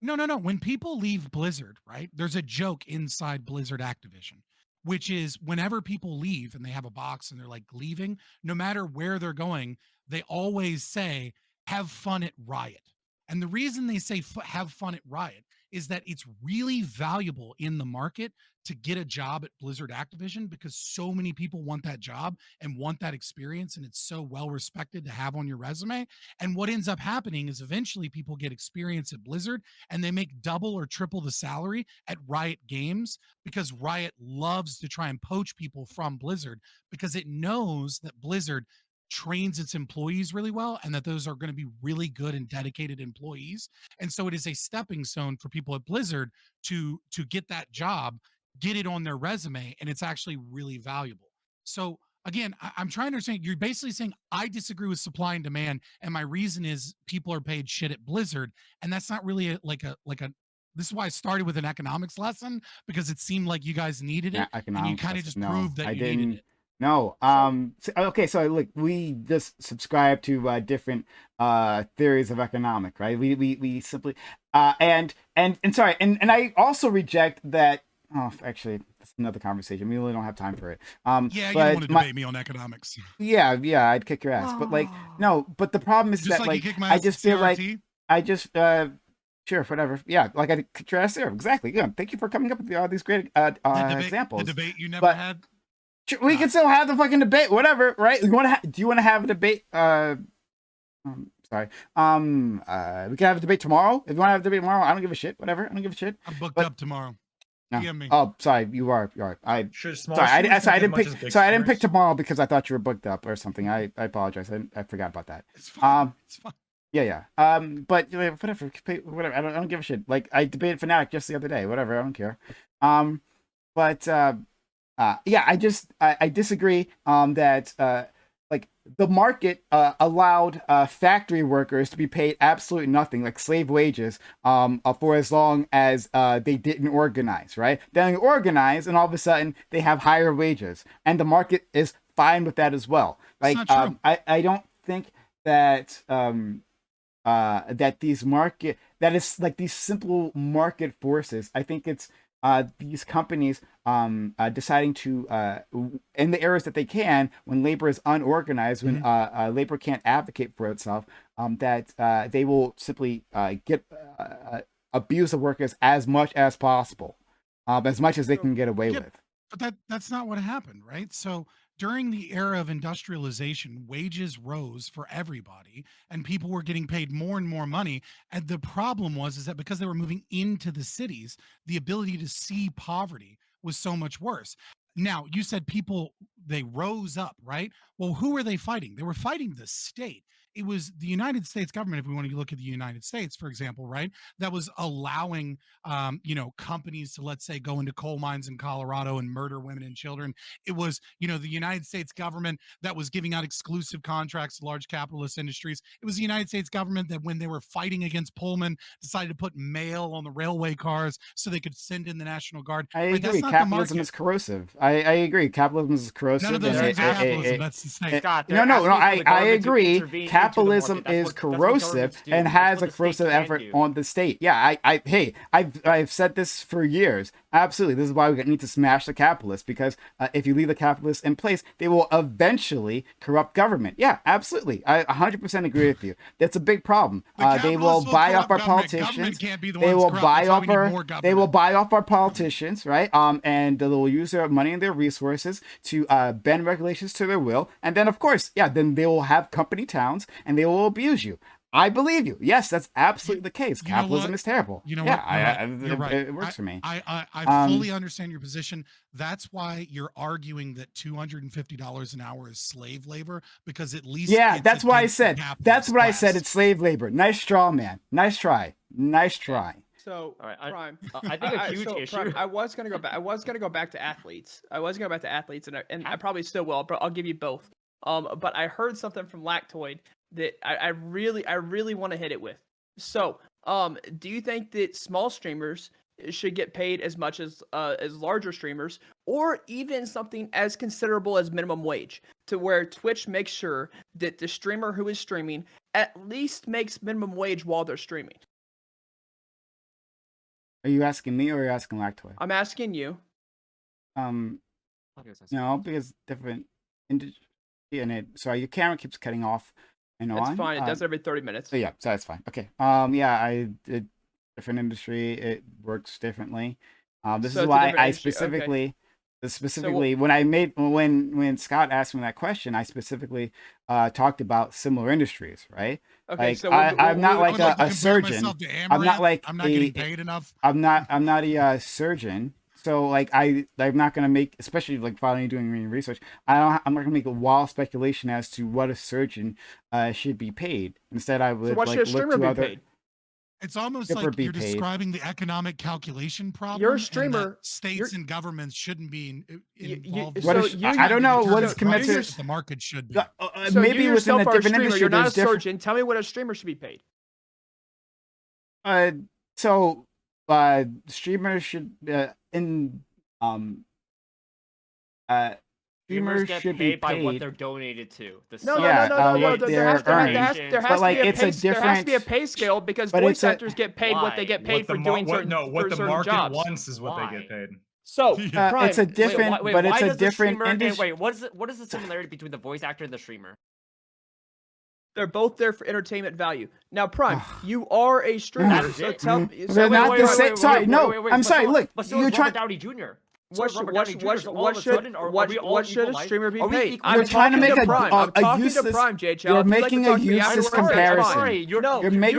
No. When people leave Blizzard, right? There's a joke inside Blizzard Activision, which is whenever people leave and they have a box and they're like leaving, no matter where they're going, they always say, have fun at Riot. And the reason they say have fun at Riot is that it's really valuable in the market to get a job at Blizzard Activision because so many people want that job and want that experience, and it's so well respected to have on your resume. And what ends up happening is eventually people get experience at Blizzard and they make double or triple the salary at Riot Games because Riot loves to try and poach people from Blizzard because it knows that Blizzard trains its employees really well and that those are going to be really good and dedicated employees. And so it is a stepping stone for people at Blizzard to get that job, get it on their resume, and it's actually really valuable. So again, I'm trying to understand, you're basically saying I disagree with supply and demand, and my reason is people are paid shit at Blizzard, and that's not really like a this is why I started with an economics lesson, because it seemed like you guys needed it, and you kind of just proved that you needed it. No. Okay. So look, we just subscribe to different theories of economic, right? We simply and sorry, and I also reject that. Oh, actually, that's another conversation. We really don't have time for it. Yeah, you don't want to debate me on economics. Yeah, I'd kick your ass. But like, no. But the problem is just that like I just feel like sure, whatever. Yeah, like I kicked your ass there. Exactly. Yeah. Thank you for coming up with all these great examples. The debate you never had. We can still have the fucking debate, whatever, right? Do you want to have a debate? Sorry. We can have a debate tomorrow. If you want to have a debate tomorrow, I don't give a shit. Whatever, I don't give a shit. I'm booked up tomorrow. No. Me. Oh, sorry, you are. I didn't pick tomorrow because I thought you were booked up or something. I apologize. I forgot about that. It's fine. It's fine. Yeah. But whatever. I don't give a shit. Like I debated Fnatic just the other day. Whatever. I don't care. But Yeah, I disagree that like the market allowed factory workers to be paid absolutely nothing, like slave wages, for as long as they didn't organize, right? Then they organize, and all of a sudden they have higher wages, and the market is fine with that as well. Like, I don't think that that is like these simple market forces. I think it's these companies deciding to in the areas that they can, when labor is unorganized, when labor can't advocate for itself, that they will simply abuse the workers as much as possible, as much as they can get away with. But that's not what happened, right? So during the era of industrialization, wages rose for everybody and people were getting paid more and more money. And the problem is that because they were moving into the cities, the ability to see poverty was so much worse. Now, you said they rose up, right? Well, who were they fighting? They were fighting the state. It was the United States government, if we want to look at the United States, for example, right? That was allowing, companies to, let's say, go into coal mines in Colorado and murder women and children. It was, the United States government that was giving out exclusive contracts to large capitalist industries. It was the United States government that, when they were fighting against Pullman, decided to put mail on the railway cars so they could send in the National Guard. I agree. Capitalism is corrosive. I agree. Capitalism is corrosive. None of those things are capitalism. That's the state. Scott, No. I agree. Capitalism is corrosive and has a corrosive effort on the state. Yeah, I've said this for years. Absolutely, this is why we need to smash the capitalists, because if you leave the capitalists in place, they will eventually corrupt government. Yeah, absolutely. I 100% agree with you. That's a big problem. They will buy up our politicians. They will buy off our politicians, right? And they will use their money and their resources to bend regulations to their will. And then, of course, then they will have company towns and they will abuse you. I believe you. Yes, that's absolutely the case. Capitalism is terrible. You're right. It works for me. I fully understand your position. That's why you're arguing that $250 an hour is slave labor, because at least that's why I said. That's what I said. It's slave labor. Nice straw, man. Nice try. So, all right, Prime. I think a huge issue. Prime, I was gonna go back to athletes. And I probably still will, but I'll give you both. But I heard something from Lactoid that I really want to hit it with. So, do you think that small streamers should get paid as much as larger streamers, or even something as considerable as minimum wage, to where Twitch makes sure that the streamer who is streaming at least makes minimum wage while they're streaming? Are you asking me or are you asking Lactoid? I'm asking you. Because different industry in it. Sorry, your camera keeps cutting off and on. It's fine. It does every 30 minutes. So that's fine. Okay. I did different industry. It works differently. This is why I specifically, when Scott asked me that question, I specifically talked about similar industries, right? Okay, like, I'm not like a surgeon. I'm not getting paid enough. I'm not a surgeon. So like I'm not gonna make, especially like finally doing research. I'm not gonna make a wild speculation as to what a surgeon should be paid. Instead, I would should a streamer be paid? It's almost like you're describing the economic calculation problem. You're a streamer. States and governments shouldn't be involved. I don't know what is commensurate. The market should be. So maybe you within a different streamer, industry, you're not a surgeon. Tell me what a streamer should be paid. Streamers should Streamers get paid by what they're donated to. No. There has to be a pay scale, because voice actors get paid what they get paid for doing certain jobs. What the market wants is what they get paid. So it's a different, but it's a different industry. What is the similarity between the voice actor and the streamer? They're both there for entertainment value. Now, Prime, you are a streamer, so tell me. They're not the same. Sorry, no. I'm sorry. Look, you're trying. Downey Jr. What should a streamer be paid? You're trying to make a useless. You're making a useless comparison. You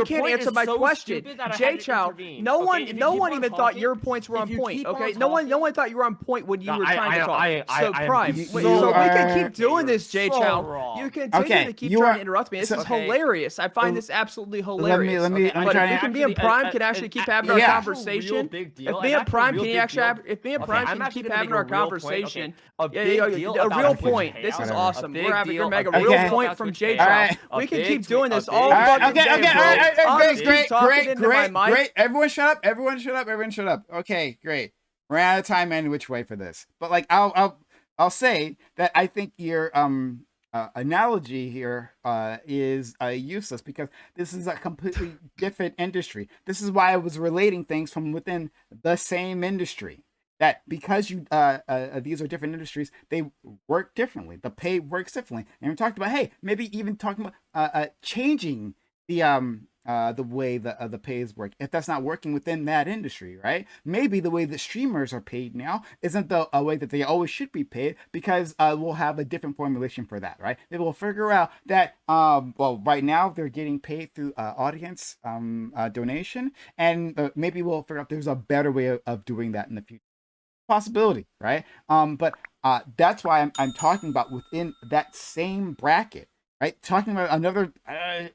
can't answer my question, Jay Chow. No one even thought your points were on point. Okay, no one thought you were on point when you were trying to talk. So Prime, so we can keep doing this, Jay Chow. You continue to keep trying to interrupt me. This is hilarious. I find this absolutely hilarious. But if me and Prime can actually keep having our conversation, if me and Prime can keep gonna having make a our real point, conversation. A Yeah, big deal a about real Twitch point. This is payouts, awesome. a You're big gonna make a deal real about point Twitch from payouts, J Alright. Chow. We can big keep doing a this all big fucking Twitch day, payouts, bro. All right, I'm great, just great, talking great, into my great, mic. great. Everyone shut up. Everyone shut up. Everyone shut up. Okay, great. We're out of time and which way for this. But like, I'll say that I think your analogy here is useless because this is a completely different industry. This is why I was relating things from within the same industry. That because you these are different industries, they work differently. The pay works differently. And we talked about, hey, maybe even talking about changing the way the pays work. If that's not working within that industry, right? Maybe the way that streamers are paid now isn't the way that they always should be paid because we'll have a different formulation for that, right? They will figure out that well, right now they're getting paid through audience donation, and maybe we'll figure out there's a better way of doing that in the future. Possibility, right? But that's why I'm talking about within that same bracket, right? Talking about another. I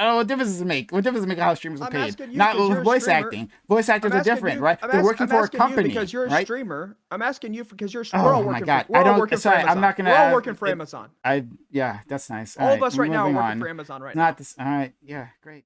don't know what difference does it make. What difference does it make how streamers are I'm paid? asking you Not 'cause with you're a voice streamer. acting. Voice actors are different, right? They're working for a company, because you're a right? streamer. I'm asking you because you're. Oh We're all my working. God. We're I all don't- working for sorry, I'm Amazon. not gonna- We're all working for Amazon. Yeah, that's nice. All of us right now are moving working on. for Amazon right Not now. this. All right. Yeah, great.